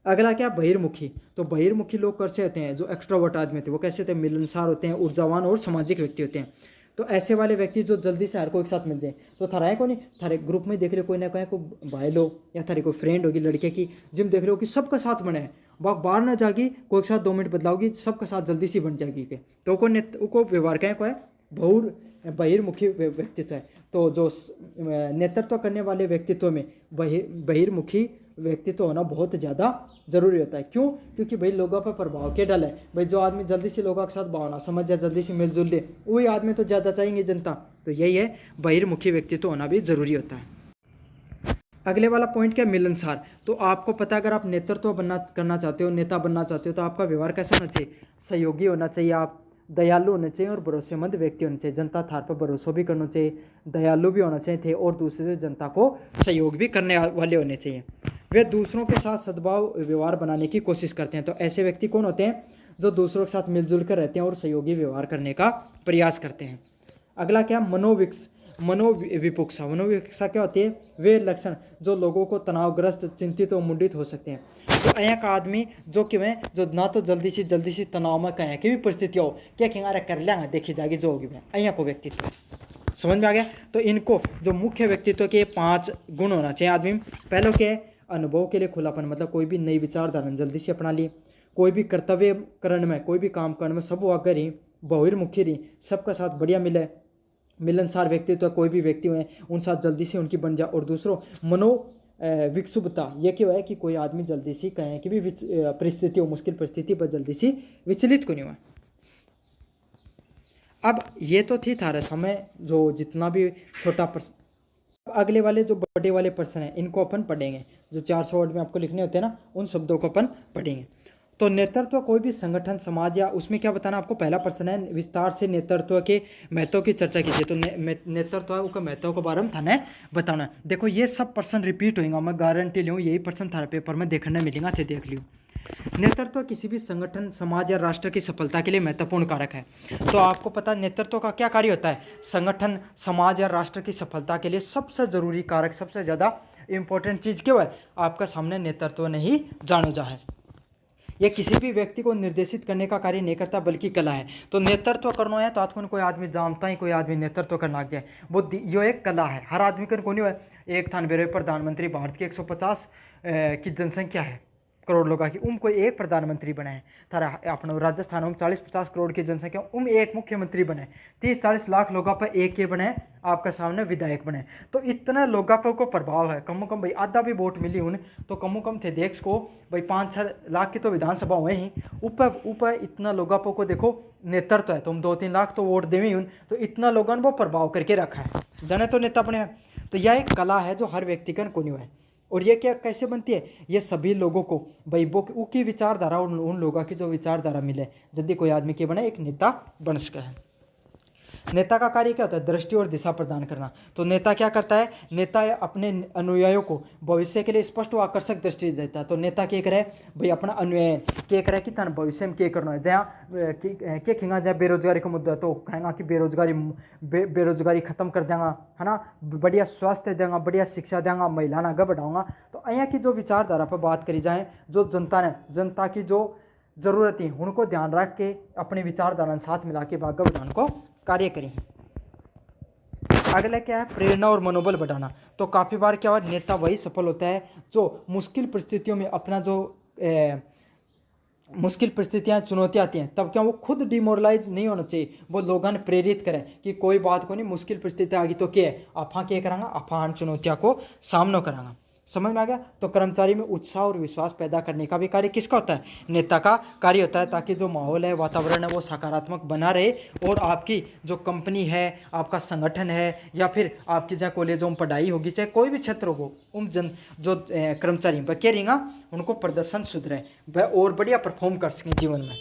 अगला क्या, बहिर्मुखी। तो बहिर्मुखी लोग कैसे होते हैं, जो एक्स्ट्रोवर्ट आदमी होते हैं वो कैसे होते हैं, मिलनसार होते हैं, ऊर्जावान और सामाजिक व्यक्ति होते हैं। तो ऐसे वाले व्यक्ति जो जल्दी से हर कोई के साथ मिल जाए, तो थारा है कौन, थारे ग्रुप में देख रहे हो कोई ना कोई भाई लो या थारी कोई फ्रेंड होगी लड़के की, जिम देख रहे हो कि सबका साथ बने है, वह बाहर ना जागी कोई के साथ 2 मिनट बदलाओगी, सबका साथ जल्दी से बन जाएगी के, तो को व्यवहार क्या है बहिर्मुखी व्यक्तित्व है। तो जो नेतृत्व करने वाले व्यक्तित्व में बहिर्मुखी व्यक्तित्व होना बहुत ज़्यादा जरूरी होता है। क्यों? क्योंकि भाई लोगों पर प्रभाव क्या डाले, भाई जो आदमी जल्दी से लोगों के साथ भावना समझ जाए, जल्दी से मिलजुल ले, वही आदमी तो ज़्यादा चाहेंगे जनता। तो यही है, बहिर्मुखी व्यक्तित्व होना भी जरूरी होता है। अगले वाला पॉइंट क्या, मिलनसार। तो आपको पता है, अगर आप नेतृत्व करना चाहते हो, नेता बनना चाहते हो, तो आपका व्यवहार कैसा होना चाहिए, सहयोगी होना चाहिए, आप दयालु होने चाहिए और भरोसेमंद व्यक्ति होने चाहिए। जनता थार पर भरोसा भी करना चाहिए, दयालु भी होना चाहिए थे, और दूसरे जनता को सहयोग भी करने वाले होने चाहिए। वे दूसरों के साथ सद्भाव व्यवहार बनाने की कोशिश करते हैं। तो ऐसे व्यक्ति कौन होते हैं, जो दूसरों के साथ मिलजुल कर रहते हैं और सहयोगी व्यवहार करने का प्रयास करते हैं। अगला क्या, मनोविक्षा क्या होती है, वे लक्षण जो लोगों को तनावग्रस्त, चिंतित और मुंडित हो सकते हैं। तो अया का आदमी जो कि मैं जो ना तो जल्दी से तनाव में कहें कि भी परिस्थिति हो, क्या कहेंगे कर लेंगे, देखी जाएगी जो होगी, मैं अया को व्यक्तित्व समझ में आ गया। तो इनको जो मुख्य व्यक्तित्व के 5 गुण होना चाहिए आदमी में। पहले क्या है, अनुभव के लिए खुलापन, मतलब कोई भी नई विचारधारा जल्दी से अपना लिए, कोई भी कर्तव्य करण में, कोई भी काम करने में सब वो अगर ही बहिर्मुखी रही, सबका साथ बढ़िया मिले, मिलनसार व्यक्तित्व कोई भी व्यक्ति हुए उन साथ जल्दी से उनकी बन जाए। और दूसरों विक्षुब्धता, ये क्यों है कि कोई आदमी जल्दी से कहें कि भी परिस्थिति हो, मुश्किल परिस्थिति पर जल्दी से विचलित क्यों नहीं हुआ। अब ये तो थी थारा समय जो जितना भी छोटा पर्सन। अगले वाले जो बड़े वाले पर्सन हैं, इनको अपन पढ़ेंगे, जो 400 वर्ड में आपको लिखने होते हैं ना, उन शब्दों को अपन पढ़ेंगे। तो नेतृत्व कोई भी संगठन, समाज या उसमें क्या बताना आपको, पहला पर्सन है, विस्तार से नेतृत्व के महत्व की चर्चा कीजिए। तो नेतृत्व है उसका महत्व के बारे में थाने बताना। देखो ये सब पर्सन रिपीट होगा, मैं गारंटी लूँ, यही पर्सन थारे पेपर में देखने मिलेगा, थे देख लियो। नेतृत्व किसी भी संगठन, समाज या राष्ट्र की सफलता के लिए महत्वपूर्ण कारक है। तो आपको पता है नेतृत्व का क्या कार्य होता है, संगठन, समाज या राष्ट्र की सफलता के लिए सबसे जरूरी कारक, सबसे ज़्यादा इंपॉर्टेंट चीज़ क्यों है, आपका सामने नेतृत्व नहीं जानो जा है। यह किसी भी व्यक्ति को निर्देशित करने का कार्य नहीं करता, बल्कि कला है। तो नेतृत्व करना है तो आज कोई आदमी जानता ही कोई आदमी नेतृत्व करना जाए, वो यो एक कला है, हर आदमी का कोई है। एक थान बेरे प्रधानमंत्री, भारत की 150 की जनसंख्या है, करोड़ लोगों की, कोई एक प्रधानमंत्री बने हैं। थारा अपना राजस्थान में 40-50 करोड़ की जनसंख्या, एक मुख्यमंत्री बने, 30-40 लाख लोगों पर एक ये बने, आपका सामने विधायक बने। तो इतने लोगों पर को प्रभाव है, कम कम भाई आधा भी वोट मिली उन्हें, तो कम कम थे देश को भाई 5-6 लाख की तो विधानसभा हुए ही, ऊपर इतना लोगों पर को देखो नेतृत्व है, तुम 2-3 लाख तो वोट देवे ही, तो इतना लोगों ने वो प्रभाव करके रखा है, जाने तो नेता बने। तो यह एक कला है जो हर व्यक्ति का को नहीं है। और ये क्या कैसे बनती है, ये सभी लोगों को भाई वो की विचारधारा, उन लोगों की जो विचारधारा मिले, यदि कोई आदमी के बने एक नेता बन सके है। नेता का कार्य क्या होता है, दृष्टि और दिशा प्रदान करना। तो नेता क्या करता है, नेता अपने अनुयायियों को भविष्य के लिए स्पष्ट व आकर्षक दृष्टि देता है। तो नेता क्या करे भाई, अपना अनुयायी क्या करे कि थान भविष्य में क्या करना है, जहाँ क्या खेगा, जहाँ बेरोजगारी का मुद्दा तो कहेंगा कि बेरोजगारी खत्म कर देंगे, है ना, बढ़िया स्वास्थ्य देंगे, बढ़िया शिक्षा देंगे, महिला आगे बढ़ाऊंगा। तो यहाँ की जो विचारधारा पर बात करी जाए, जो जनता की जो जरूरत है उनको ध्यान रख के अपनी विचारधारा साथ मिला के आगे बढ़ाने को कार्य करें। अगला क्या है, प्रेरणा और मनोबल बढ़ाना। तो काफ़ी बार क्या हुआ, नेता वही सफल होता है जो मुश्किल परिस्थितियों में अपना जो मुश्किल परिस्थितियाँ चुनौतियाँ आती हैं, तब क्या वो खुद डिमोरलाइज नहीं होना चाहिए, वो लोगों ने प्रेरित करें कि कोई बात को नहीं, मुश्किल परिस्थिति आ गई तो क्या है, आपा क्या करांगा, आपा चुनौतियों को सामना करांगा। समझ में आ गया। तो कर्मचारी में उत्साह और विश्वास पैदा करने का भी कार्य किसका होता है, नेता का कार्य होता है, ताकि जो माहौल है, वातावरण है, वो सकारात्मक बना रहे और आपकी जो कंपनी है, आपका संगठन है, या फिर आपकी जहाँ कॉलेजों में पढ़ाई होगी, चाहे कोई भी क्षेत्र हो, उन जो कर्मचारी क्या रहेगा, उनको प्रदर्शन सुधरे, वह और बढ़िया परफॉर्म कर सकें जीवन में।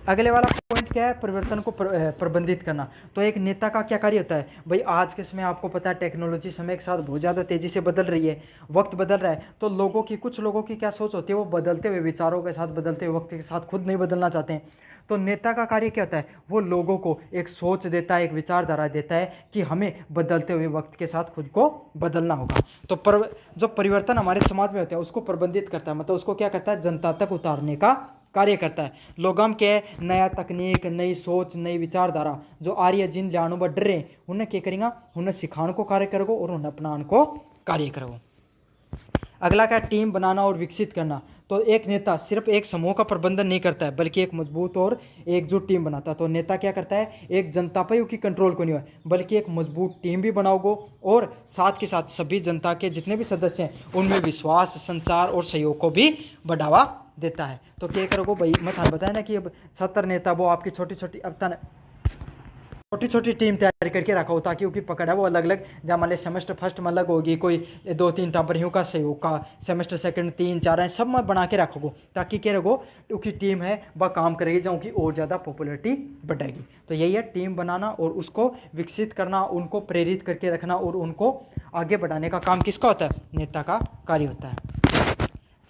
अगले वाला पॉइंट क्या है, परिवर्तन को प्रबंधित करना। तो एक नेता का क्या कार्य होता है भाई, आज के समय आपको पता है टेक्नोलॉजी समय के साथ बहुत ज़्यादा तेज़ी से बदल रही है, वक्त बदल रहा है। तो कुछ लोगों की क्या सोच होती है, वो बदलते हुए विचारों के साथ, बदलते हुए वक्त के साथ खुद नहीं बदलना चाहते हैं। तो नेता का कार्य क्या होता है, वो लोगों को एक सोच देता है, एक विचारधारा देता है कि हमें बदलते हुए वक्त के साथ खुद को बदलना होगा। तो जो परिवर्तन हमारे समाज में होता है उसको प्रबंधित करता है, मतलब उसको क्या करता है, जनता तक उतारने का कार्य करता है। लोगों के नया तकनीक, नई सोच, नई विचारधारा जो आ रही है, जिन लियानों पर डर रहे उन्हें क्या करेंगे, उन्हें सिखाने को कार्य करोगे और उन्हें अपनाने को कार्य करोगे। अगला क्या, टीम बनाना और विकसित करना। तो एक नेता सिर्फ एक समूह का प्रबंधन नहीं करता है, बल्कि एक मजबूत और एकजुट टीम बनाता है। तो नेता क्या करता है, एक जनता पर की कंट्रोल को नहीं है, बल्कि एक मजबूत टीम भी बनाओगे और साथ के साथ सभी जनता के जितने भी सदस्य हैं उनमें विश्वास, संचार और सहयोग को भी बढ़ावा देता है। तो क्या करोगे भाई, मैं थाने बताया ना कि अब 70 नेता वो आपकी छोटी छोटी छोटी छोटी टीम तैयार करके रखा हो, ताकि उसकी पकड़ है वो अलग अलग, जहाँ मान ली सेमेस्टर फर्स्ट में अलग होगी, कोई 2-3 टापर का सहयोग का, सेमेस्टर सेकंड 3-4 है, सब में बना के रखोगे, ताकि क्या रखो उसकी टीम है वह काम करेगी, जहाँ की और ज़्यादा पॉपुलरिटी बढ़ेगी। तो यही है टीम बनाना और उसको विकसित करना, उनको प्रेरित करके रखना और उनको आगे बढ़ाने का काम किसका होता है, नेता का कार्य होता है।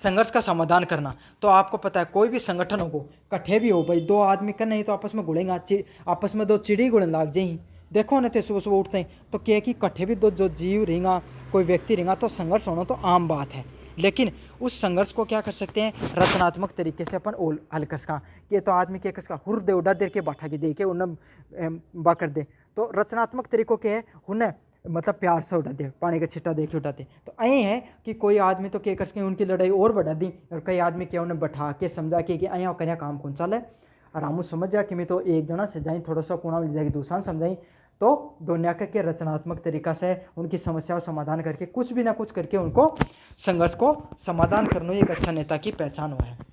संघर्ष का समाधान करना। तो आपको पता है कोई भी संगठन हो, कट्ठे भी हो भाई, दो आदमी का नहीं तो आपस में घुलेंगे, आपस में दो चिड़ी गुड़न लाग जाए। देखो ना, तो सुबह सुबह उठते हैं तो क्या कि कट्ठे भी दो जो जीव रहेगा, कोई व्यक्ति रहेगा, तो संघर्ष होना तो आम बात है। लेकिन उस संघर्ष को क्या कर सकते हैं, रचनात्मक तरीके से अपन हल कर सका। ये तो आदमी के कसका हुर दे उड़ा देर के बैठा के दे के उन्हें बा कर दे। तो रचनात्मक तरीकों के है उन्हें मतलब प्यार से उड़ा दे, पानी का छिट्टा दे के उठाते। तो यही है कि कोई आदमी तो क्या कर सके उनकी लड़ाई और बढ़ा दी, और कई आदमी क्या उन्हें बैठा के समझा के कि अया कन्या काम कौन चल है, आराम समझ जा कि मैं तो एक जना से जाई, थोड़ा सा कोना मिल जाएगी, दूसरा समझाई। तो दुनिया के रचनात्मक तरीका से उनकी समस्या का समाधान करके कुछ भी ना कुछ करके उनको संघर्ष को समाधान करना एक अच्छा नेता की पहचान हुआ है।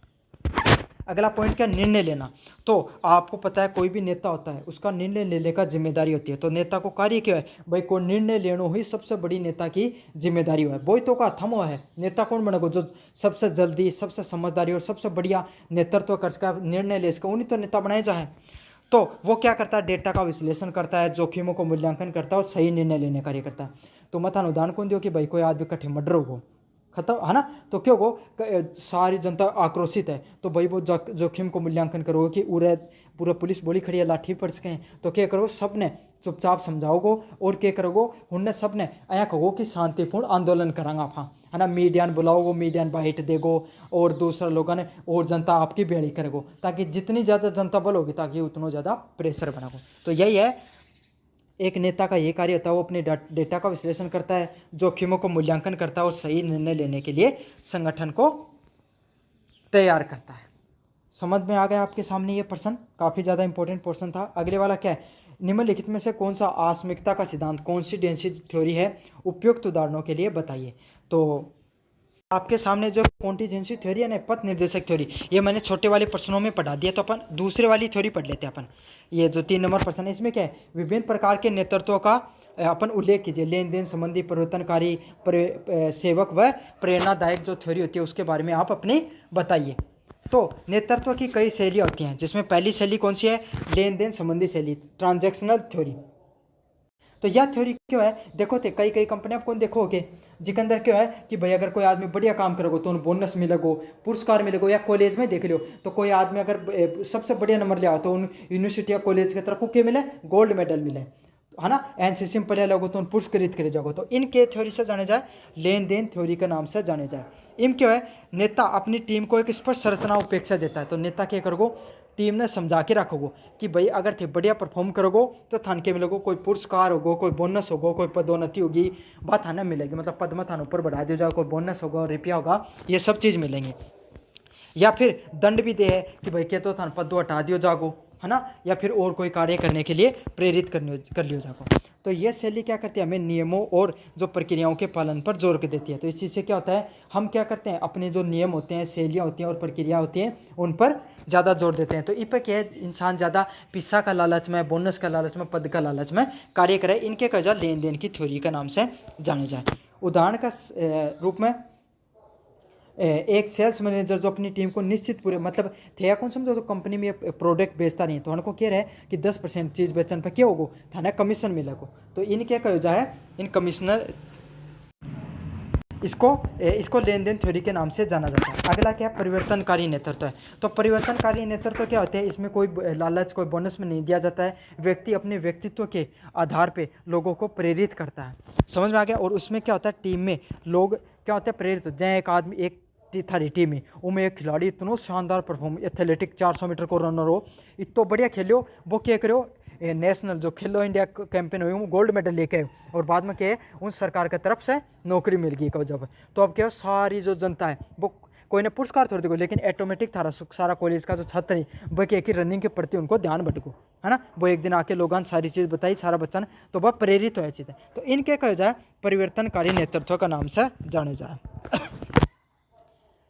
अगला पॉइंट क्या, निर्णय लेना। तो आपको पता है कोई भी नेता होता है उसका निर्णय लेने का जिम्मेदारी होती है। तो नेता को कार्य क्या है भाई, को निर्णय लेना ही सबसे बड़ी नेता की जिम्मेदारी है। वही तो का थम हुआ है, नेता कौन बनेगा, जो सबसे जल्दी, सबसे समझदारी और सबसे बढ़िया नेतृत्व कर सका, निर्णय ले सका, उन्हीं तो नेता बनाए जाए। तो वो क्या करता है, डेटा का विश्लेषण करता है, जोखिमों को मूल्यांकन करता है और सही निर्णय लेने कार्य करता है। तो मैं थाने उदाहरण कौन दियो कि भाई कोई आदमी कट्ठे मर्डर हो खत्म है ना, तो क्यों को सारी जनता आक्रोशित है, तो भाई वो जोखिम को मूल्यांकन करो कि पूरा पुलिस बोली खड़ी है, लाठी पड़ सकें, तो क्या करो सब ने चुपचाप समझाओगो और क्या करोगो उनने सब ने ऐसा कहो कि शांतिपूर्ण आंदोलन करांगा आप, है ना, मीडिया ने बुलाओगो, मीडिया ने बाइट देगो और दूसरा लोगों ने और जनता आपकी बेड़ी करेगो, ताकि जितनी ज़्यादा जनता बल होगी ताकि उतना ज़्यादा प्रेशर बनागो। तो यही है एक नेता का ये कार्य होता है, वो अपने डेटा का विश्लेषण करता है, जोखिमों को मूल्यांकन करता है और सही निर्णय लेने के लिए संगठन को तैयार करता है। समझ में आ गया आपके सामने ये पर्सन, काफ़ी ज़्यादा इंपॉर्टेंट पोर्शन था। अगले वाला क्या है, निम्नलिखित में से कौन सा आकस्मिकता का सिद्धांत, कॉन्सिडेंसी थ्योरी है, उपयुक्त उदाहरणों के लिए बताइए। तो आपके सामने जो कॉन्टिजेंसी थ्योरी है ना, पथ निर्देशक थ्योरी, ये मैंने छोटे वाले प्रश्नों में पढ़ा दिया। तो अपन दूसरे वाली थ्योरी पढ़ लेते हैं अपन। ये जो 3 नंबर प्रश्न है इसमें क्या है, विभिन्न प्रकार के नेतृत्वों का अपन उल्लेख कीजिए, लेन देन संबंधी, परिवर्तनकारी, सेवक व प्रेरणादायक जो थ्योरी होती है उसके बारे में आप अपनी बताइए। तो नेतृत्व की कई शैलियाँ होती हैं, जिसमें पहली शैली कौन सी है, लेन देन संबंधी शैली, ट्रांजैक्शनल थ्योरी। तो यह थ्योरी क्यों है, देखो थे कई कंपनियां कौन देखोगे जिसके अंदर क्यों है कि भाई अगर कोई आदमी बढ़िया काम करोगे तो उन्हें बोनस मिलेगो, पुरस्कार मिलेगो। या कॉलेज में देख लो तो कोई आदमी अगर सबसे बढ़िया नंबर ले आओ तो उन यूनिवर्सिटी या कॉलेज की तरफ को क्या मिले, गोल्ड मेडल मिले, है ना। एनसीसी में पढ़े लोगों तो उन पुरस्कृत करे जाओगे। तो इनके थ्योरी से जाने जाए, लेन देन थ्योरी के नाम से जाने जाए। इन क्यों है, नेता अपनी टीम को एक स्पष्ट संरचना अपेक्षा देता है। तो नेता क्या करोगे, टीम ने समझा के रखोगे कि भाई अगर थे बढ़िया परफॉर्म करोगे तो थान के मिलोगे, कोई पुरस्कार होगा, कोई बोनस होगा, कोई पदोन्नति होगी, बात थाने मिलेगी, मतलब पद में थान ऊपर बढ़ा दिया जाओ, कोई बोनस होगा, रुपया होगा, ये सब चीज़ मिलेंगे। या फिर दंड भी दे है कि भाई क्या तो थान पद हटा दियो जागो, है ना, या फिर और कोई कार्य करने के लिए प्रेरित कर लियो जाको। तो ये शैली क्या करती है, हमें नियमों और जो प्रक्रियाओं के पालन पर जोर के देती है। तो इस चीज़ से क्या होता है, हम क्या करते हैं, अपने जो नियम होते हैं, शैलियाँ होती हैं और प्रक्रिया होती हैं उन पर ज़्यादा जोर देते हैं। तो इन पर क्या है, इंसान ज़्यादा पिस्सा का लालच में, बोनस का लालच में, पद का लालच में कार्य करे। इनके कजा लेन देन की थ्योरी के नाम से जाने जाए। उदाहरण का रूप में एक सेल्स मैनेजर जो अपनी टीम को निश्चित पूरे मतलब थे कौन समझो, तो कंपनी में प्रोडक्ट बेचता नहीं तो उनको क्या रहे कि 10% चीज़ बेचने पर क्या होगो, थाने कमीशन मिलेगो। तो इन क्या कहो जाए, इन कमिश्नर इसको लेन देन थ्योरी के नाम से जाना जाता है। अगला क्या है, परिवर्तनकारी नेतृत्व है। तो परिवर्तनकारी नेतृत्व क्या होते हैं, इसमें कोई लालच, कोई बोनस में नहीं दिया जाता है। व्यक्ति अपने व्यक्तित्व के आधार पे लोगों को प्रेरित करता है। समझ में आ गया। और उसमें क्या होता है, टीम में लोग क्या होता है, प्रेरित होते हैं। एक आदमी एक थारी टीम में उनमें एक खिलाड़ी इतनो शानदार परफॉर्म एथलेटिक 400 मीटर को रनर हो, इतो बढ़िया खेलो, वो क्या करो नेशनल जो खेलो इंडिया कैंपेन हुई वो गोल्ड मेडल लेके आए, और बाद में क्या है उन सरकार की तरफ से नौकरी मिल गई कब जब। तो अब क्या सारी जो जनता है वो कोई ने पुरस्कार थोड़ी देखो, लेकिन ऑटोमेटिक थारा सारा कॉलेज का जो छात्र है वो क्या कि रनिंग के प्रति उनको ध्यान भटको, है ना। वो एक दिन आके लोगों ने सारी चीज़ बताई, सारा बच्चा ने, तो वह प्रेरित हो चीज़ है। तो इनके कहा जाए परिवर्तनकारी नेतृत्व का नाम से जाने जाए।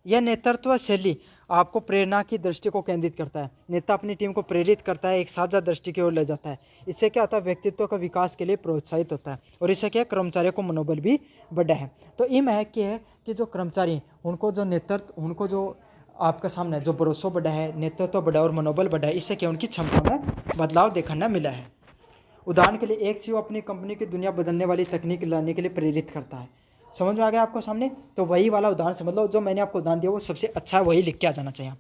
यह नेतृत्व शैली आपको प्रेरणा की दृष्टि को केंद्रित करता है। नेता अपनी टीम को प्रेरित करता है, एक साझा दृष्टि की ओर ले जाता है। इससे क्या होता है, व्यक्तित्व का विकास के लिए प्रोत्साहित होता है, और इससे क्या कर्मचारियों को मनोबल भी बढ़ा है। तो इम है कि जो कर्मचारी उनको जो नेतृत्व, उनको जो आपका सामने जो भरोसा बढ़ा है, नेतृत्व बढ़ा और मनोबल बढ़ा है, इससे क्या उनकी क्षमता में बदलाव देखने मिला है। उदाहरण के लिए एक सीईओ अपनी कंपनी की दुनिया बदलने वाली तकनीक लाने के लिए प्रेरित करता है। समझ में आ गया आपको सामने। तो वही वाला उदाहरण समझ लो, जो मैंने आपको उदाहरण दिया वो सबसे अच्छा है, वही लिख के आ जाना चाहिए।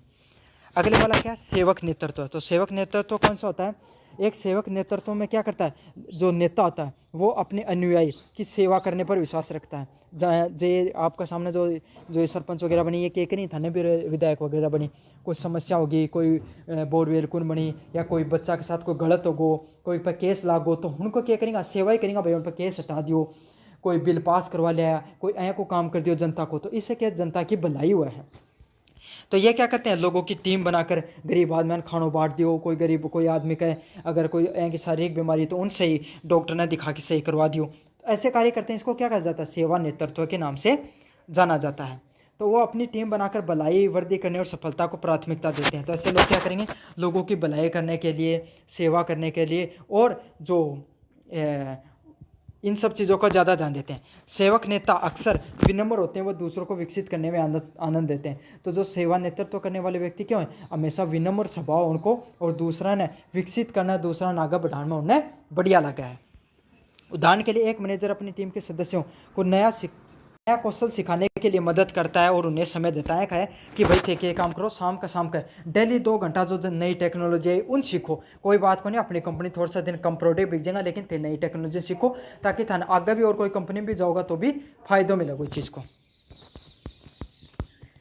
अगले वाला क्या है, सेवक नेतृत्व। तो सेवक नेतृत्व कौन सा होता है, एक सेवक नेतृत्व में क्या करता है, जो नेता होता है वो अपने अनुयायी की सेवा करने पर विश्वास रखता है। जे आपका सामने जो सरपंच वगैरह बनी, ये के नहीं थाने भी विधायक वगैरह बनी, कोई समस्या होगी, कोई बोरवेल कौन बनी, या कोई बच्चा के साथ कोई गलत होगो, कोई पर केस लागो, तो उनको क्या करेंगे, सेवा ही करेंगे भाई, उन पर केस हटा दियो, कोई बिल पास करवा लिया, कोई ऐ को काम कर दियो जनता को, तो इससे क्या जनता की भलाई हुआ है। तो ये क्या करते हैं, लोगों की टीम बनाकर गरीब आदमी खानों बांट दियो, कोई गरीब कोई आदमी का अगर कोई की शारीरिक बीमारी तो उनसे ही डॉक्टर ने दिखा के सही करवा दियो। तो ऐसे कार्य करते हैं, इसको क्या कहा जाता है, सेवा नेतृत्व के नाम से जाना जाता है। तो वो अपनी टीम बनाकर भलाई वृद्धि करने और सफलता को प्राथमिकता देते हैं। तो ऐसे लोग क्या करेंगे, लोगों की भलाई करने के लिए, सेवा करने के लिए, और जो इन सब चीज़ों का ज़्यादा ध्यान देते हैं। सेवक नेता अक्सर विनम्र होते हैं, वो दूसरों को विकसित करने में आनंद देते हैं। तो जो सेवा नेतृत्व करने वाले व्यक्ति क्यों हैं, हमेशा विनम्र स्वभाव उनको, और दूसरा ने विकसित करना, दूसरा ने आगे बढ़ाने में उन्हें बढ़िया लगा है। उदाहरण के लिए एक मैनेजर अपनी टीम के सदस्यों को नया कौशल सिखाने के लिए मदद करता है, और उन्हें समय देता है कि भाई थे ये काम करो, शाम का डेली 2 घंटा जो नई टेक्नोलॉजी है उन सीखो। कोई बात को नहीं, अपनी कंपनी थोड़ा सा दिन कम प्रोडक्ट बिक जाएगा, लेकिन ते नई टेक्नोलॉजी सीखो, ताकि थाने आगे भी और कोई कंपनी भी जाओगा तो भी फायदा मिलेगा कोई चीज़ को।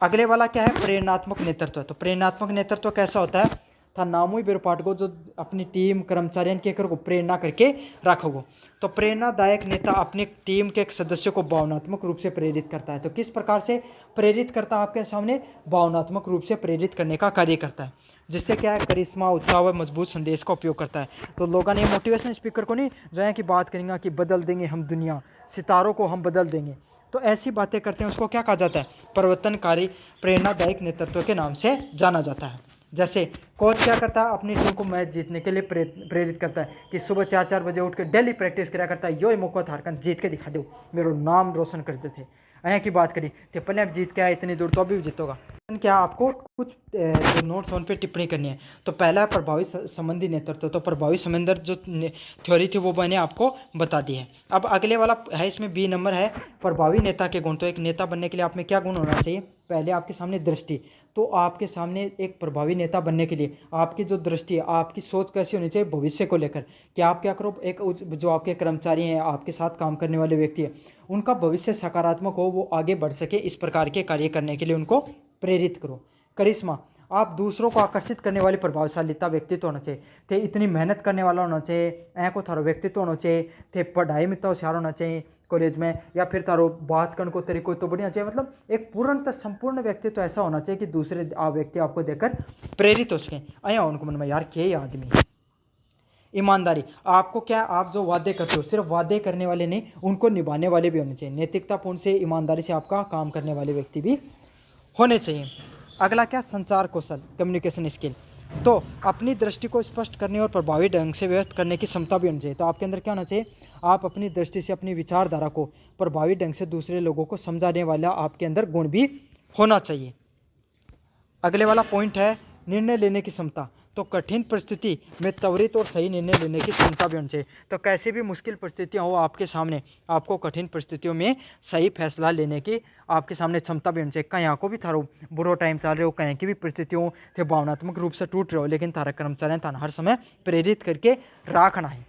अगले वाला क्या है, प्रेरणात्मक नेतृत्व। तो प्रेरणात्मक नेतृत्व कैसा होता है, था नामो ही बेरपाट को जो अपनी टीम कर्मचारियों के को प्रेरणा करके रखोगो। तो प्रेरणादायक नेता अपनी टीम के एक सदस्य को भावनात्मक रूप से प्रेरित करता है। तो किस प्रकार से प्रेरित करता है, आपके सामने भावनात्मक रूप से प्रेरित करने का कार्य करता है, जिससे क्या है, करिश्मा, उत्साह व मजबूत संदेश का उपयोग करता है। तो लोगों ने मोटिवेशनल स्पीकर को नहीं जो है कि बात करेंगे कि बदल देंगे हम दुनिया, सितारों को हम बदल देंगे, तो ऐसी बातें करते हैं, उसको क्या कहा जाता है, परिवर्तनकारी प्रेरणादायक नेतृत्व के नाम से जाना जाता है। जैसे कोच क्या करता है, अपनी टीम को मैच जीतने के लिए प्रेरित करता है कि सुबह 4 बजे उठ कर डेली प्रैक्टिस करा करता है, यो मौका थारकन जीत के दिखा दो, मेरा नाम रोशन करते थे। अया की बात करी तो पहले आप जीत के आए इतनी दूर, तो अभी जीतोगा। क्या आपको कुछ जो नोट्स उन पे टिप्पणी करनी है। तो पहला है प्रभावी संबंधी नेतृत्व। तो प्रभावी संबंध जो थ्योरी थी वो मैंने आपको बता दी है। अब अगले वाला है, इसमें बी नंबर है प्रभावी नेता के गुण। तो एक नेता बनने के लिए आप में क्या गुण होना चाहिए, पहले आपके सामने दृष्टि। तो आपके सामने एक प्रभावी नेता बनने के लिए आपकी जो दृष्टि है, आपकी सोच कैसी होनी चाहिए भविष्य को लेकर, कि आप क्या करो, एक जो आपके कर्मचारी हैं, आपके साथ काम करने वाले व्यक्ति हैं, उनका भविष्य सकारात्मक हो, वो आगे बढ़ सके, इस प्रकार के कार्य करने के लिए उनको प्रेरित करो। करिश्मा, आप दूसरों को आकर्षित करने वाली प्रभावशालीता व्यक्तित्व होना चाहिए। थे इतनी मेहनत करने वाला होना चाहिए, को थारो व्यक्तित्व होना चाहिए, थे पढ़ाई में तो होशियार होना चाहिए कॉलेज में, या फिर तारो बात करने को तरीको तो बढ़िया चाहिए। मतलब एक पूर्णतः संपूर्ण व्यक्तित्व ऐसा होना चाहिए कि दूसरे व्यक्ति आपको देखकर प्रेरित हो सकें। अया उनको मन में यार क्या आदमी। ईमानदारी, आपको क्या, आप जो वादे करते हो सिर्फ वादे करने वाले नहीं, उनको निभाने वाले भी होने चाहिए। नैतिकतापूर्ण से, ईमानदारी से आपका काम करने वाले व्यक्ति भी होने चाहिए। अगला क्या, संचार कौशल, कम्युनिकेशन स्किल। तो अपनी दृष्टि को स्पष्ट करने और प्रभावी ढंग से व्यक्त करने की क्षमता भी होनी चाहिए। तो आपके अंदर क्या होना चाहिए, आप अपनी दृष्टि से अपनी विचारधारा को प्रभावी ढंग से दूसरे लोगों को समझाने वाला आपके अंदर गुण भी होना चाहिए। अगले वाला पॉइंट है निर्णय लेने की क्षमता। तो कठिन परिस्थिति में त्वरित और सही निर्णय लेने की क्षमता भी होनी चाहिए। तो कैसी भी मुश्किल परिस्थितियां हो आपके सामने, आपको कठिन परिस्थितियों में सही फैसला लेने की आपके सामने क्षमता भी होनी चाहिए। कहीं को भी थारो बुरो टाइम चल रहे हो, कहीं की भी परिस्थितियों से भावनात्मक रूप से टूट रहे हो, लेकिन तारा कर्मचारी थाना हर समय प्रेरित करके रखना है।